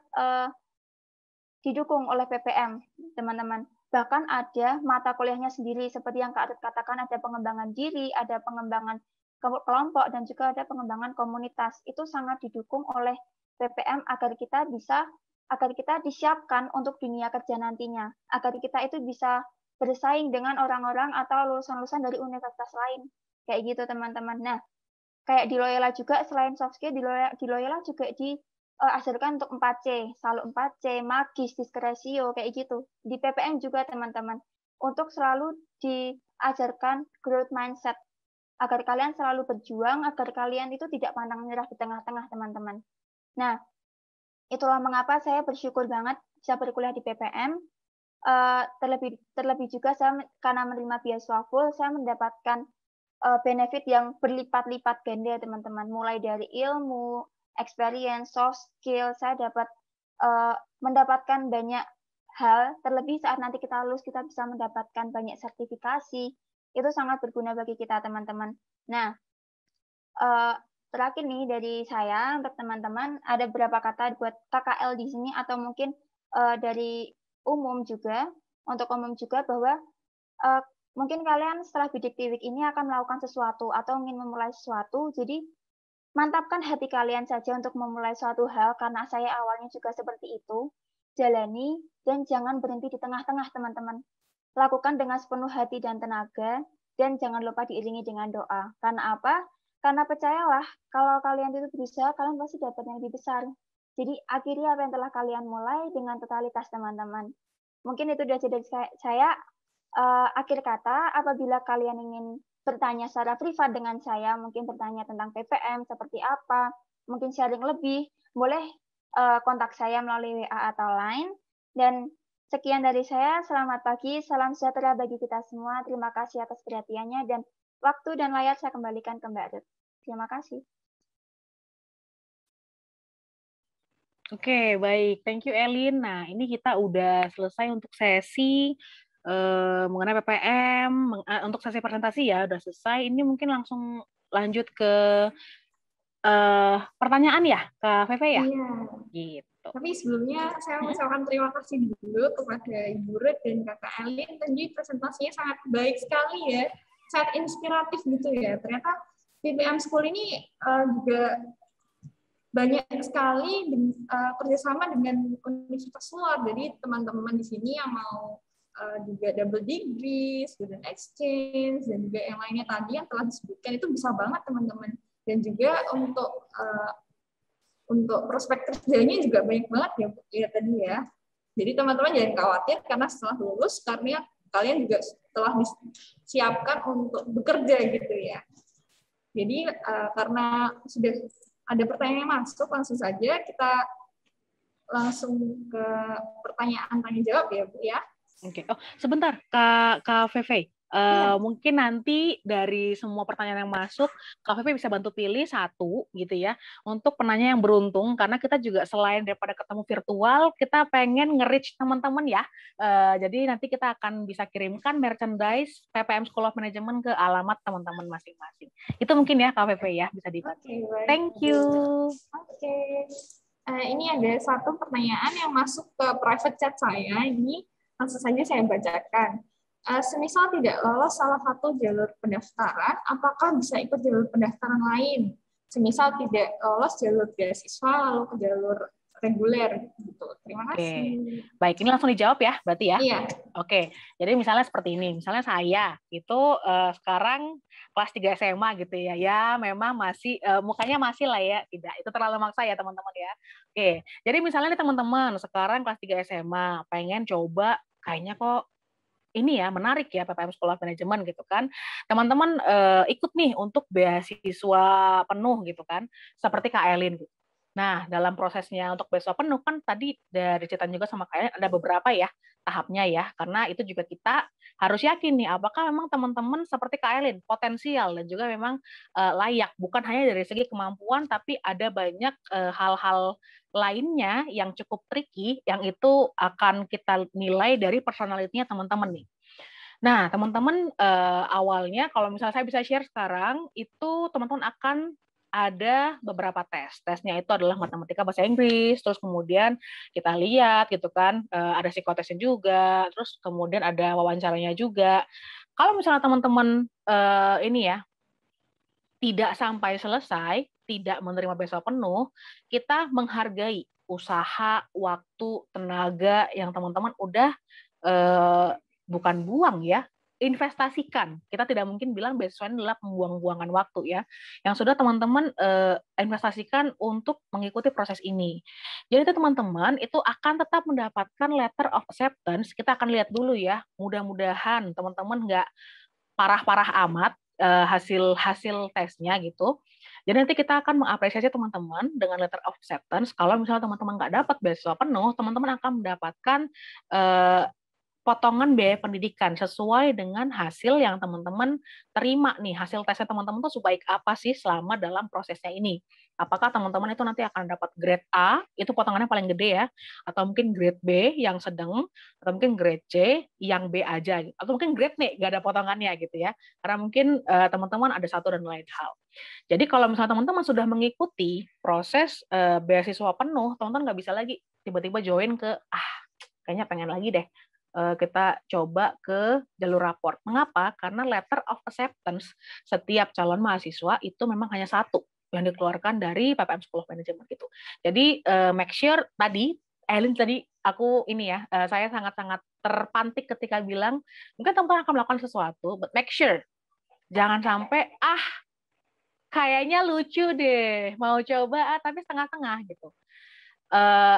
didukung oleh PPM, teman-teman. Bahkan ada mata kuliahnya sendiri, seperti yang Kak Arut katakan, ada pengembangan diri, ada pengembangan kelompok, dan juga ada pengembangan komunitas. Itu sangat didukung oleh PPM agar kita disiapkan untuk dunia kerja nantinya, agar kita itu bisa bersaing dengan orang-orang atau lulusan-lulusan dari universitas lain, kayak gitu teman-teman. Nah, kayak di Loyola juga selain soft skill, di Loyola juga diajarkan untuk 4C, selalu 4C, magis, diskresio, kayak gitu. Di PPM juga teman-teman, untuk selalu diajarkan growth mindset, agar kalian selalu berjuang, agar kalian itu tidak pantang menyerah di tengah-tengah teman-teman. Nah, itulah mengapa saya bersyukur banget bisa berkuliah di PPM. Terlebih juga saya karena menerima beasiswa full, saya mendapatkan benefit yang berlipat-lipat ganda teman-teman. Mulai dari ilmu, experience, soft skill, saya dapat mendapatkan banyak hal. Terlebih saat nanti kita lulus, kita bisa mendapatkan banyak sertifikasi. Itu sangat berguna bagi kita teman-teman. Nah, terakhir nih dari saya untuk teman-teman, ada beberapa kata buat KKL di sini atau mungkin dari umum juga, untuk umum juga bahwa mungkin kalian setelah bidik week ini akan melakukan sesuatu atau ingin memulai sesuatu, jadi mantapkan hati kalian saja untuk memulai suatu hal, karena saya awalnya juga seperti itu. Jalani dan jangan berhenti di tengah-tengah teman-teman. Lakukan dengan sepenuh hati dan tenaga, dan jangan lupa diiringi dengan doa. Karena apa? Karena percayalah, kalau kalian itu berusaha, kalian pasti dapat yang lebih besar. Jadi akhiri apa yang telah kalian mulai dengan totalitas teman-teman. Mungkin itu sudah dari saya. Akhir kata, apabila kalian ingin bertanya secara privat dengan saya, mungkin bertanya tentang PPM seperti apa, mungkin sharing lebih, boleh kontak saya melalui WA atau Line. Dan sekian dari saya, selamat pagi, salam sejahtera bagi kita semua. Terima kasih atas perhatiannya, dan waktu dan layar saya kembalikan ke Mbak Ruth. Terima kasih. Oke, baik. Thank you, Elin. Nah, ini kita udah selesai untuk sesi mengenai PPM. Untuk sesi presentasi ya, udah selesai. Ini mungkin langsung lanjut ke pertanyaan ya, ke VV ya? Iya. Gitu. Tapi sebelumnya saya mengucapkan terima kasih dulu kepada Ibu Ruth dan Kakak Elin. Tadi presentasinya sangat baik sekali ya, sangat inspiratif gitu ya. Ternyata PPM School ini juga banyak sekali kerjasama dengan universitas luar. Jadi teman-teman di sini yang mau juga double degree, student exchange, dan juga yang lainnya tadi yang telah disebutkan itu bisa banget teman-teman. Dan juga untuk prospek kerjanya juga banyak banget ya tadi ya. Jadi teman-teman jangan khawatir karena setelah lulus, karena kalian juga telah disiapkan untuk bekerja gitu ya. Jadi karena sudah ada pertanyaan yang masuk, langsung saja kita langsung ke pertanyaan tanya jawab ya Bu ya. Oke. Oh, sebentar Kak Feve. Mungkin nanti dari semua pertanyaan yang masuk, Kak Feve bisa bantu pilih satu gitu ya untuk penanya yang beruntung, karena kita juga selain daripada ketemu virtual, kita pengen nge-reach teman-teman ya. Jadi nanti kita akan bisa kirimkan merchandise PPM School of Management ke alamat teman-teman masing-masing. Itu mungkin ya Kak Feve ya, bisa dibantu. Baik. Thank you. Oke. Ini ada satu pertanyaan yang masuk ke private chat saya. Ini langsung saja saya bacakan. Semisal tidak lolos salah satu jalur pendaftaran, apakah bisa ikut jalur pendaftaran lain? Semisal tidak lolos jalur beasiswa, lalu ke jalur reguler gitu. Terima kasih. Baik, ini langsung dijawab ya, berarti ya? Iya. Oke, jadi misalnya seperti ini. Misalnya saya itu sekarang kelas 3 SMA gitu ya. Ya, memang masih mukanya masih lah ya. Tidak, itu terlalu maksa ya teman-teman ya. Oke, jadi misalnya nih teman-teman sekarang kelas 3 SMA pengen coba kayaknya kok ini ya menarik ya PPM School of Management gitu kan. Teman-teman ikut nih untuk beasiswa penuh gitu kan. Seperti Kak Elin gitu. Nah, dalam prosesnya untuk beasiswa penuh kan tadi dari cerita juga sama Kak Elin ada beberapa ya tahapnya ya. Karena itu juga kita harus yakin nih apakah memang teman-teman seperti Kak Elin potensial dan juga memang layak. Bukan hanya dari segi kemampuan tapi ada banyak hal-hal lainnya yang cukup tricky, yang itu akan kita nilai dari personality-nya teman-teman nih. Nah, teman-teman awalnya kalau misalnya saya bisa share sekarang, itu teman-teman akan ada beberapa tes. Tesnya itu adalah matematika bahasa Inggris, terus kemudian kita lihat gitu kan, ada psikotesnya juga, terus kemudian ada wawancaranya juga. Kalau misalnya teman-teman ini ya, tidak sampai selesai, tidak menerima beasiswa penuh, kita menghargai usaha, waktu, tenaga yang teman-teman udah bukan buang ya, investasikan. Kita tidak mungkin bilang beasiswa ini adalah pembuang-buangan waktu ya, yang sudah teman-teman investasikan untuk mengikuti proses ini. Jadi teman-teman itu akan tetap mendapatkan letter of acceptance. Kita akan lihat dulu ya, mudah-mudahan teman-teman nggak parah-parah amat hasil tesnya gitu. Jadi nanti kita akan mengapresiasi teman-teman dengan letter of acceptance. Kalau misalnya teman-teman nggak dapat beasiswa penuh, teman-teman akan mendapatkan potongan biaya pendidikan sesuai dengan hasil yang teman-teman terima nih. Hasil tesnya teman-teman tuh sebaik apa sih selama dalam prosesnya ini. Apakah teman-teman itu nanti akan dapat grade A, itu potongannya paling gede ya, atau mungkin grade B yang sedang, atau mungkin grade C yang B aja, atau mungkin grade nih nggak ada potongannya gitu ya. Karena mungkin teman-teman ada satu dan lain hal. Jadi kalau misalnya teman-teman sudah mengikuti proses beasiswa penuh, teman-teman nggak bisa lagi tiba-tiba join ke, kayaknya pengen lagi deh kita coba ke jalur raport. Mengapa? Karena letter of acceptance setiap calon mahasiswa itu memang hanya satu yang dikeluarkan dari PPM School of Management gitu. Jadi make sure tadi, Elin tadi aku ini ya, saya sangat-sangat terpantik ketika bilang, mungkin teman-teman akan melakukan sesuatu, but make sure jangan sampai kayaknya lucu deh, mau coba tapi setengah-setengah gitu.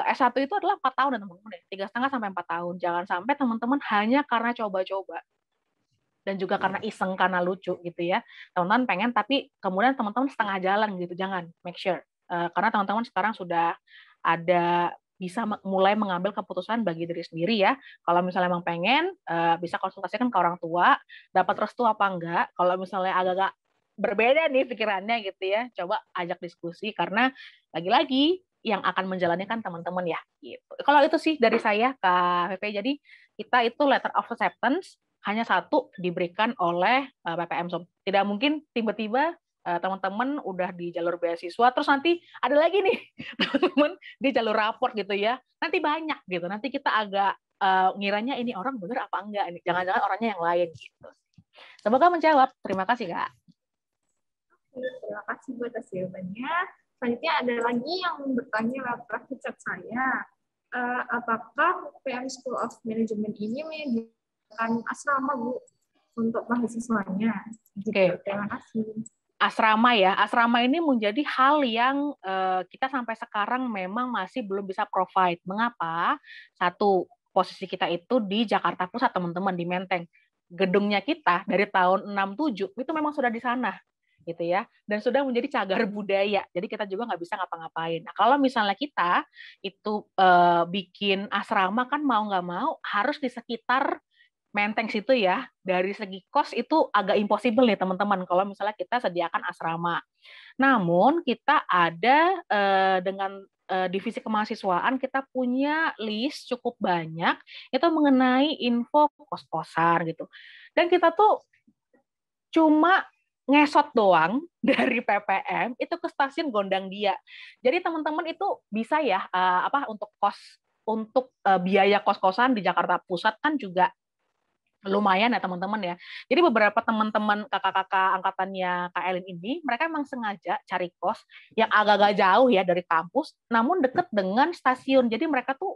S1 itu adalah 4 tahun teman-teman ya, 3,5 sampai 4 tahun. Jangan sampai teman-teman hanya karena coba-coba dan juga karena iseng, karena lucu gitu ya. Teman-teman pengen tapi kemudian teman-teman setengah jalan gitu, jangan. Make sure. Karena teman-teman sekarang sudah ada bisa mulai mengambil keputusan bagi diri sendiri ya. Kalau misalnya emang pengen, bisa konsultasikan ke orang tua, dapat restu apa enggak. Kalau misalnya agak-agak berbeda nih pikirannya gitu ya, coba ajak diskusi karena lagi-lagi yang akan menjalani kan teman-teman ya gitu. Kalau itu sih dari saya Kak VP. Jadi kita itu letter of acceptance hanya satu diberikan oleh PPM SOM. Tidak mungkin tiba-tiba teman-teman udah di jalur beasiswa terus nanti ada lagi nih teman-teman di jalur raport gitu ya. Nanti banyak gitu. Nanti kita agak ngiranya ini orang bener apa enggak ini. Jangan-jangan orangnya yang lain gitu. Semoga menjawab. Terima kasih Kak. Terima kasih buat jawabannya. Selanjutnya ada lagi yang bertanya lewat private chat saya. Apakah PPM School of Management ini menyediakan asrama Bu untuk mahasiswanya? Oke. Terima kasih. Asrama ya, asrama ini menjadi hal yang kita sampai sekarang memang masih belum bisa provide. Mengapa? Satu, posisi kita itu di Jakarta Pusat teman-teman, di Menteng. Gedungnya kita dari tahun 67 itu memang sudah di sana. gitu ya, dan sudah menjadi cagar budaya. Jadi kita juga nggak bisa ngapa-ngapain. Nah, kalau misalnya kita itu bikin asrama kan mau nggak mau harus di sekitar Menteng situ ya. Dari segi kos itu agak impossible nih teman-teman kalau misalnya kita sediakan asrama. Namun kita ada dengan divisi kemahasiswaan kita punya list cukup banyak itu mengenai info kos-kosan gitu. Dan kita tuh cuma ngesot doang dari PPM itu ke stasiun Gondang Dia. Jadi teman-teman itu bisa ya untuk biaya kos-kosan di Jakarta Pusat kan juga lumayan ya teman-teman ya. Jadi beberapa teman-teman kakak-kakak angkatannya Kak Elin ini mereka emang sengaja cari kos yang agak-agak jauh ya dari kampus namun deket dengan stasiun. Jadi mereka tuh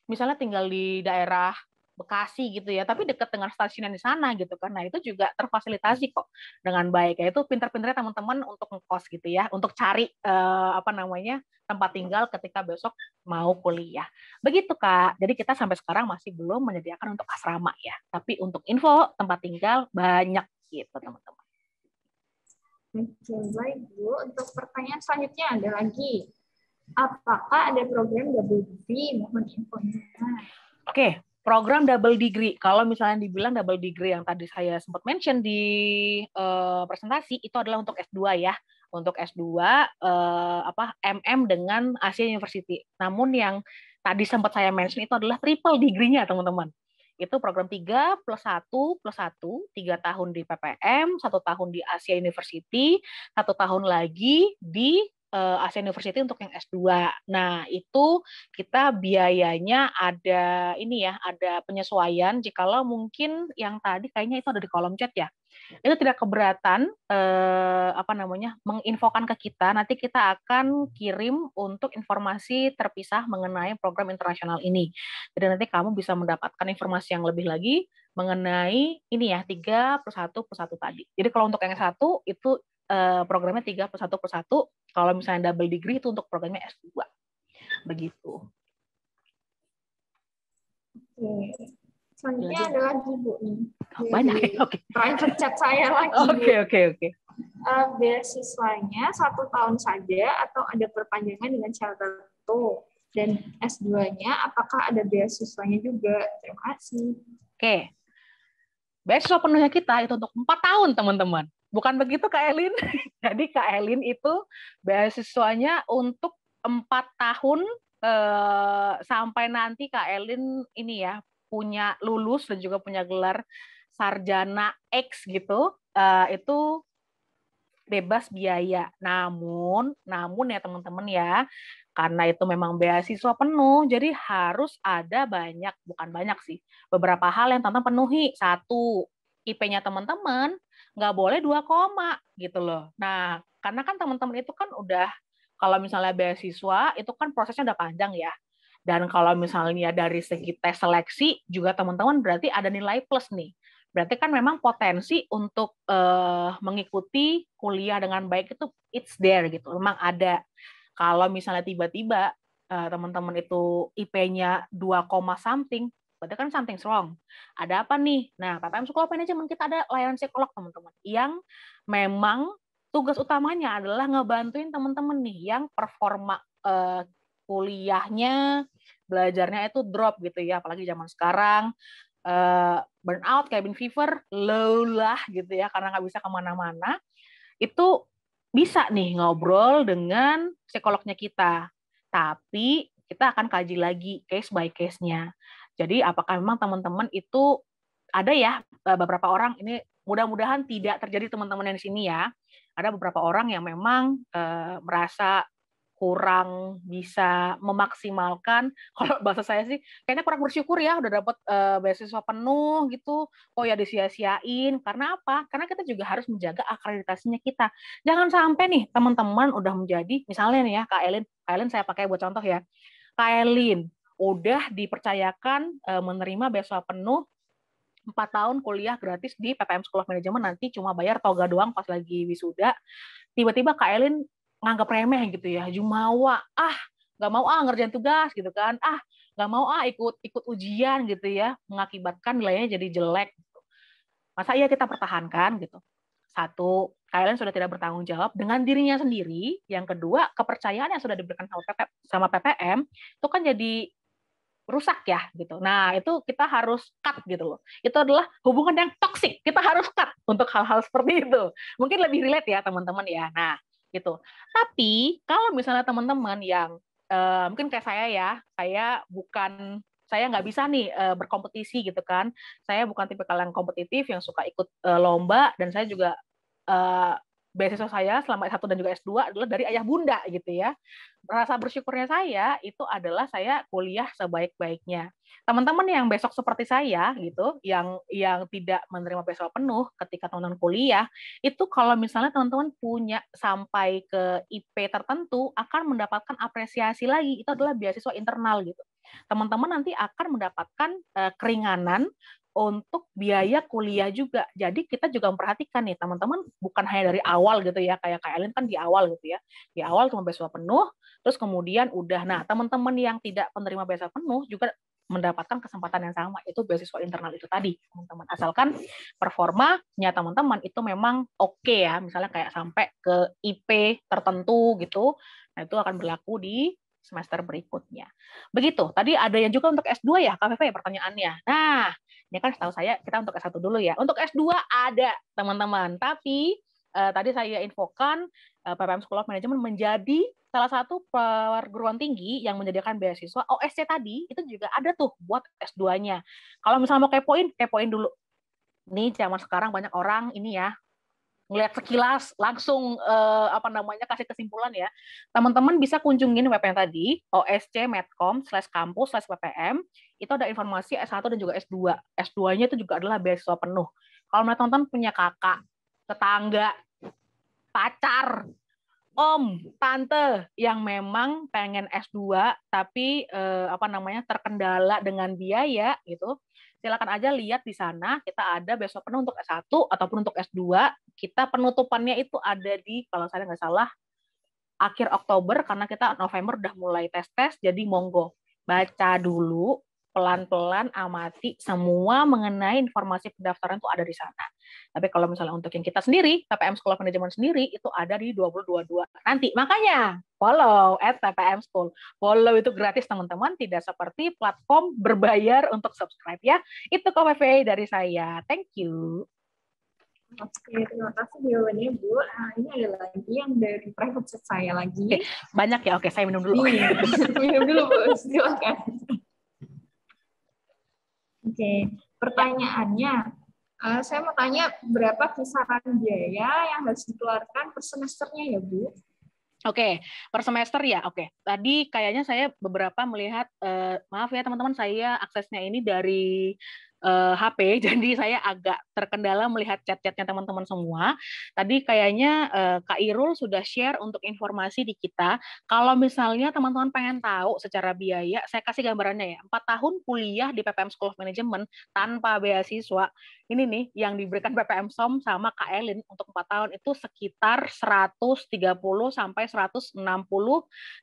misalnya tinggal di daerah Bekasi gitu ya, tapi dekat dengan stasiun yang di sana gitu kan. Nah, itu juga terfasilitasi kok dengan baik. Ya, itu pintar-pintarnya teman-teman untuk ngekos gitu ya, untuk cari tempat tinggal ketika besok mau kuliah. Begitu, Kak. Jadi kita sampai sekarang masih belum menyediakan untuk asrama ya. Tapi untuk info tempat tinggal banyak gitu, teman-teman. Oke, baik Bu. Untuk pertanyaan selanjutnya ada lagi. Apakah ada program double degree? Mohon infonya. Oke. Program double degree, kalau misalnya dibilang double degree yang tadi saya sempat mention di presentasi, itu adalah untuk S2 ya. Untuk S2, MM dengan Asia University. Namun yang tadi sempat saya mention itu adalah triple degree-nya, teman-teman. Itu program 3+1+1, 3 tahun di PPM, 1 tahun di Asia University, 1 tahun lagi di Asia University untuk yang S2. Nah, itu kita biayanya ada ada penyesuaian jikalau mungkin yang tadi kayaknya itu ada di kolom chat ya. Itu tidak keberatan menginfokan ke kita, nanti kita akan kirim untuk informasi terpisah mengenai program internasional ini. Jadi nanti kamu bisa mendapatkan informasi yang lebih lagi mengenai 3+1+1 tadi. Jadi kalau untuk yang S1 itu programnya 3+1+1, kalau misalnya double degree itu untuk programnya S2. Begitu. Oke. Selanjutnya ada lagi Bu nih. Banyak ya, oke. Private chat saya lagi. Oke. Beasiswanya 1 tahun saja atau ada perpanjangan dengan syarat tertentu? Dan S2-nya apakah ada beasiswanya juga? Terima kasih. Oke. Beasiswa penuhnya kita itu untuk 4 tahun, teman-teman. Bukan begitu, Kak Elin? Jadi Kak Elin itu beasiswanya untuk 4 tahun sampai nanti Kak Elin punya lulus dan juga punya gelar sarjana X gitu, itu bebas biaya. Namun ya teman-teman ya, karena itu memang beasiswa penuh, jadi harus ada beberapa hal yang teman-teman penuhi. 1, IP-nya teman-teman nggak boleh 2, gitu loh. Nah, karena kan teman-teman itu kan udah, kalau misalnya beasiswa, itu kan prosesnya udah panjang ya. Dan kalau misalnya dari segi tes seleksi, juga teman-teman berarti ada nilai plus nih. Berarti kan memang potensi untuk mengikuti kuliah dengan baik itu it's there gitu. Memang ada. Kalau misalnya tiba-tiba teman-teman itu IP-nya 2, something, berarti kan something wrong. Ada apa nih? Nah, PPM Psikolog Manajemen kita ada layanan psikolog, teman-teman, yang memang tugas utamanya adalah ngebantuin teman-teman nih yang performa kuliahnya, belajarnya itu drop gitu ya, apalagi zaman sekarang, burnout, cabin fever, lelah gitu ya, karena nggak bisa kemana-mana, itu bisa nih ngobrol dengan psikolognya kita. Tapi kita akan kaji lagi case by case-nya. Jadi apakah memang teman-teman itu ada ya beberapa orang, ini mudah-mudahan tidak terjadi teman-teman yang di sini ya. Ada beberapa orang yang memang merasa kurang bisa memaksimalkan, kalau bahasa saya sih kayaknya kurang bersyukur ya udah dapat beasiswa penuh gitu, kok ya disia-siain. Karena apa? Karena kita juga harus menjaga akreditasinya kita. Jangan sampai nih teman-teman udah menjadi, misalnya nih ya Kak Elin saya pakai buat contoh ya, Kak Elin udah dipercayakan menerima beasiswa penuh 4 tahun kuliah gratis di PPM Psikolog Manajemen, nanti cuma bayar toga doang pas lagi wisuda. Tiba-tiba Kak Elin nganggap remeh gitu ya, jumawa, nggak mau ngerjain tugas gitu kan, nggak mau ikut ujian gitu ya, mengakibatkan nilainya jadi jelek. Masa iya kita pertahankan gitu? Satu, kalian sudah tidak bertanggung jawab dengan dirinya sendiri. Yang kedua, kepercayaan yang sudah diberikan sama PPM itu kan jadi rusak ya gitu. Nah, itu kita harus cut gitu loh. Itu adalah hubungan yang toksik. Kita harus cut untuk hal-hal seperti itu. Mungkin lebih relate ya teman-teman ya. Nah, gitu. Tapi kalau misalnya teman-teman yang mungkin kayak saya ya, saya nggak bisa nih berkompetisi gitu kan. Saya bukan tipikal yang kompetitif yang suka ikut lomba, dan saya juga beasiswa saya selama S1 dan juga S2 adalah dari ayah bunda gitu ya. Rasa bersyukurnya saya itu adalah saya kuliah sebaik-baiknya. Teman-teman yang besok seperti saya gitu, yang tidak menerima beasiswa penuh ketika teman-teman kuliah, itu kalau misalnya teman-teman punya sampai ke IP tertentu akan mendapatkan apresiasi lagi. Itu adalah beasiswa internal gitu. Teman-teman nanti akan mendapatkan keringanan untuk biaya kuliah juga. Jadi kita juga memperhatikan nih teman-teman, bukan hanya dari awal gitu ya, kayak Ellen kan di awal gitu ya. Di awal cuma beasiswa penuh, terus kemudian udah. Nah, teman-teman yang tidak menerima beasiswa penuh juga mendapatkan kesempatan yang sama, itu beasiswa internal itu tadi, teman-teman. Asalkan performanya teman-teman itu memang oke ya, misalnya kayak sampai ke IP tertentu gitu. Nah, itu akan berlaku di semester berikutnya. Begitu. Tadi ada yang juga untuk S2 ya, Kak Feve, pertanyaannya. Nah, ini kan setahu saya kita untuk S1 dulu ya. Untuk S2 ada, teman-teman. Tapi tadi saya infokan PPM School of Management menjadi salah satu perguruan tinggi yang menyediakan beasiswa. OSC tadi itu juga ada tuh buat S2-nya. Kalau misalnya mau kepoin dulu. Nih zaman sekarang banyak orang ini ya, ngelihat sekilas langsung kasih kesimpulan ya. Teman-teman bisa kunjungin webnya tadi, oscmedcom/kampus/ppm. Itu ada informasi S1 dan juga S2. S2-nya itu juga adalah beasiswa penuh. Kalau teman-teman punya kakak, tetangga, pacar, om, tante yang memang pengen S2 tapi terkendala dengan biaya gitu, silakan aja lihat di sana, kita ada beasiswa penuh untuk S1 ataupun untuk S2. Kita penutupannya itu ada di, kalau saya nggak salah, akhir Oktober, karena kita November udah mulai tes-tes, jadi monggo baca dulu, pelan-pelan amati semua mengenai informasi pendaftaran itu ada di sana. Tapi kalau misalnya untuk yang kita sendiri, PPM School of Management sendiri, itu ada di 2022 nanti. Makanya follow @PPM School. Follow itu gratis teman-teman, tidak seperti platform berbayar untuk subscribe ya. Itu KVV dari saya. Thank you. Oke, terima kasih jawabannya Bu. Nah, ini ada lagi yang dari private chat saya lagi. Oke, banyak ya. Oke, saya minum dulu. Minum dulu Bu, silakan. Oke, pertanyaannya, saya mau tanya berapa kisaran biaya yang harus dikeluarkan per semesternya ya Bu? Oke, per semester ya. Oke, tadi kayaknya saya beberapa melihat, maaf ya teman-teman, saya aksesnya ini dari HP, jadi saya agak terkendala melihat chat-chatnya teman-teman semua. Tadi kayaknya Kak Irul sudah share untuk informasi di kita. Kalau misalnya teman-teman pengen tahu secara biaya, saya kasih gambarannya ya. 4 tahun kuliah di PPM School of Management tanpa beasiswa, ini nih yang diberikan PPM SOM sama Kak Elin untuk 4 tahun itu sekitar 130 sampai 160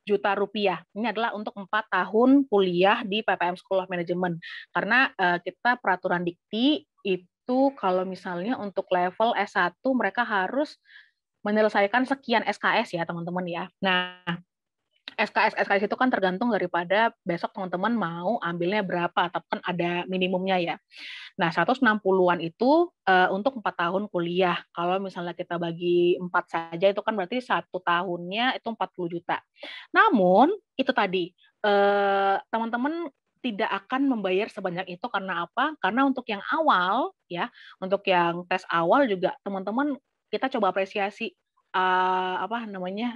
juta rupiah. Ini adalah untuk 4 tahun kuliah di PPM School of Management. Karena kita peraturan dikti itu kalau misalnya untuk level S1 mereka harus menyelesaikan sekian SKS ya teman-teman ya. Nah, SKS itu kan tergantung daripada besok teman-teman mau ambilnya berapa, tapi kan ada minimumnya ya. Nah, 160-an itu untuk 4 tahun kuliah. Kalau misalnya kita bagi 4 saja itu kan berarti 1 tahunnya itu 40 juta. Namun, itu tadi, teman-teman tidak akan membayar sebanyak itu karena apa? Karena untuk yang awal ya, untuk yang tes awal juga teman-teman kita coba apresiasi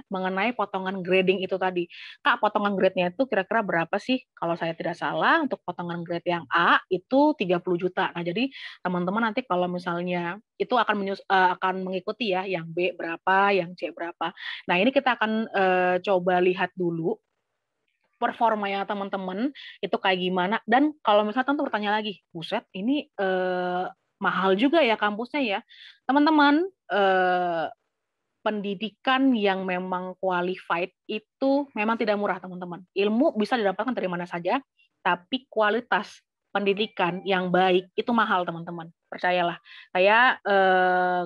mengenai potongan grading itu tadi. Kak, potongan grade-nya itu kira-kira berapa sih? Kalau saya tidak salah untuk potongan grade yang A itu 30 juta. Nah, jadi teman-teman nanti kalau misalnya itu akan mengikuti ya yang B berapa, yang C berapa. Nah, ini kita akan coba lihat dulu performanya teman-teman itu kayak gimana, dan kalau misalnya tentu bertanya lagi, buset ini mahal juga ya kampusnya ya. Teman-teman, pendidikan yang memang qualified itu memang tidak murah teman-teman. Ilmu bisa didapatkan dari mana saja, tapi kualitas pendidikan yang baik itu mahal, teman-teman. Percayalah. Saya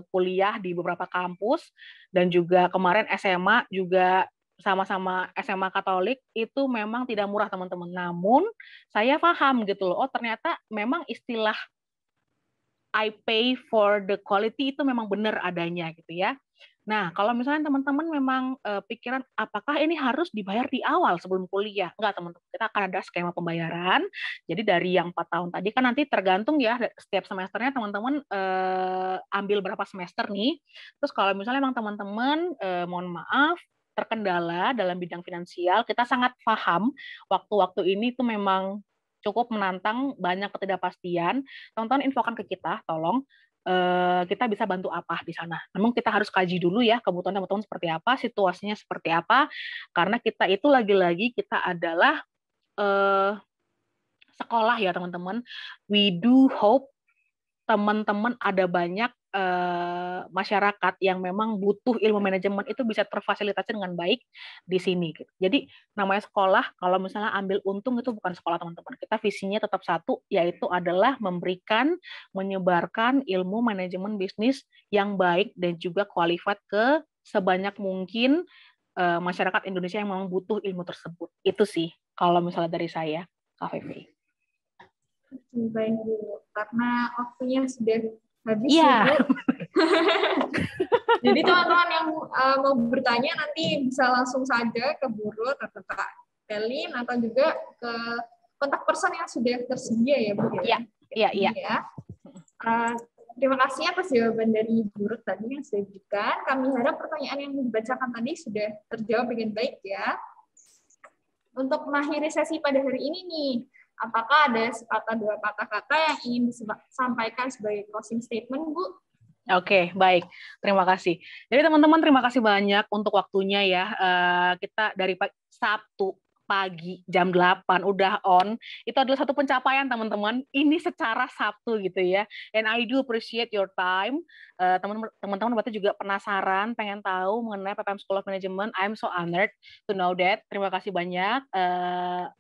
kuliah di beberapa kampus dan juga kemarin SMA juga sama-sama SMA Katolik itu memang tidak murah, teman-teman. Namun saya paham gitu loh. Oh, ternyata memang istilah I pay for the quality itu memang benar adanya gitu ya. Nah, kalau misalnya teman-teman memang pikiran apakah ini harus dibayar di awal sebelum kuliah? Enggak, teman-teman. Kita akan ada skema pembayaran. Jadi dari yang 4 tahun tadi kan nanti tergantung ya setiap semesternya teman-teman ambil berapa semester nih. Terus kalau misalnya memang teman-teman mohon maaf terkendala dalam bidang finansial, kita sangat paham waktu-waktu ini tuh memang cukup menantang, banyak ketidakpastian. Teman-teman infokan ke kita, tolong kita bisa bantu apa di sana. Namun kita harus kaji dulu ya kebutuhan teman-teman seperti apa, situasinya seperti apa, karena kita itu lagi-lagi kita adalah sekolah ya teman-teman. We do hope teman-teman ada banyak masyarakat yang memang butuh ilmu manajemen itu bisa terfasilitasi dengan baik di sini. Gitu. Jadi namanya sekolah, kalau misalnya ambil untung itu bukan sekolah teman-teman. Kita visinya tetap satu, yaitu adalah memberikan, menyebarkan ilmu manajemen bisnis yang baik dan juga qualified ke sebanyak mungkin masyarakat Indonesia yang memang butuh ilmu tersebut. Itu sih kalau misalnya dari saya, Kak Fevi. Baik Bu, karena waktunya sudah habis ya Bu. Jadi teman-teman yang mau bertanya nanti bisa langsung saja ke Bu Ruth atau Kak Elin atau juga ke kontak person yang sudah tersedia ya Bu ya. Iya. Terima kasih atas jawaban dari Bu Ruth tadi yang sudah diberikan. Kami harap pertanyaan yang dibacakan tadi sudah terjawab dengan baik ya. Untuk mengakhiri sesi pada hari ini nih, apakah ada sepatah dua kata-kata yang ingin disampaikan sebagai closing statement, Bu? Oke, baik. Terima kasih. Jadi teman-teman terima kasih banyak untuk waktunya ya. Kita dari Sabtu pagi jam 8 udah on. Itu adalah satu pencapaian teman-teman. Ini secara Sabtu gitu ya. And I do appreciate your time. Teman-teman berarti juga penasaran, pengen tahu mengenai PPM School of Management. I'm so honored to know that. Terima kasih banyak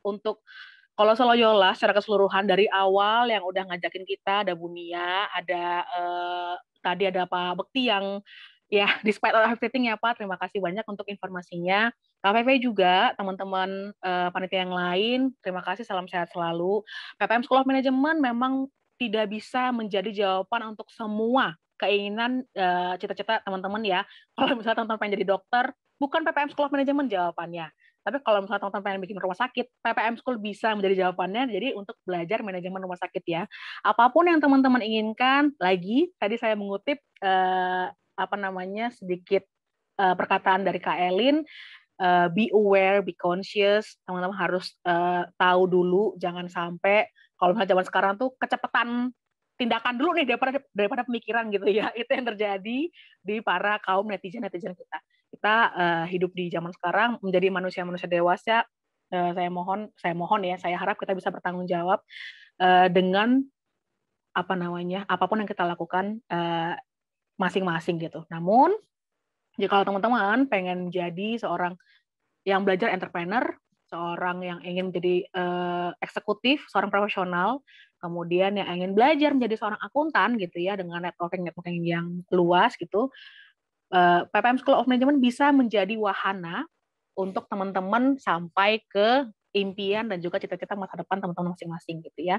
untuk kalau Loyola secara keseluruhan dari awal yang udah ngajakin kita, ada Bunia, ada tadi ada Pak Bekti yang ya despite of everything ya Pak, terima kasih banyak untuk informasinya. KPP juga, teman-teman panitia yang lain, terima kasih, salam sehat selalu. PPM School of Management memang tidak bisa menjadi jawaban untuk semua keinginan cita-cita teman-teman ya. Kalau misalnya teman-teman pengen jadi dokter, bukan PPM School of Management jawabannya. Tapi kalau misalnya teman-teman pengen bikin rumah sakit, PPM School bisa menjadi jawabannya. Jadi untuk belajar manajemen rumah sakit ya. Apapun yang teman-teman inginkan, lagi tadi saya mengutip sedikit perkataan dari Kak Elin, be aware, be conscious. Teman-teman harus tahu dulu, jangan sampai kalau misalnya zaman sekarang tuh kecepatan tindakan dulu nih daripada pemikiran gitu ya. Itu yang terjadi di para kaum netizen kita. Kita hidup di zaman sekarang menjadi manusia-manusia dewasa. Saya mohon ya, saya harap kita bisa bertanggung jawab dengan apapun yang kita lakukan masing-masing gitu. Namun jika teman-teman pengen jadi seorang yang belajar entrepreneur, seorang yang ingin menjadi eksekutif, seorang profesional, kemudian yang ingin belajar menjadi seorang akuntan gitu ya dengan networking yang luas gitu, PPM School of Management bisa menjadi wahana untuk teman-teman sampai ke impian dan juga cita-cita masa depan teman-teman masing-masing gitu ya.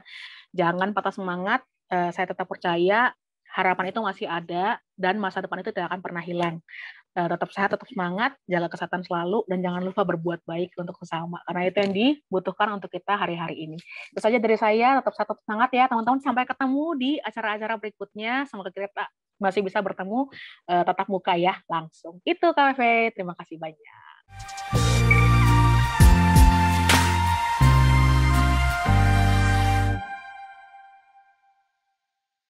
Jangan patah semangat, saya tetap percaya harapan itu masih ada dan masa depan itu tidak akan pernah hilang. Tetap sehat, tetap semangat, jaga kesehatan selalu, dan jangan lupa berbuat baik untuk sesama. Karena itu yang dibutuhkan untuk kita hari-hari ini. Itu saja dari saya, tetap sehat, tetap semangat ya teman-teman. Sampai ketemu di acara-acara berikutnya. Semoga kita masih bisa bertemu tatap muka ya langsung. Itu Kak Fe, terima kasih banyak.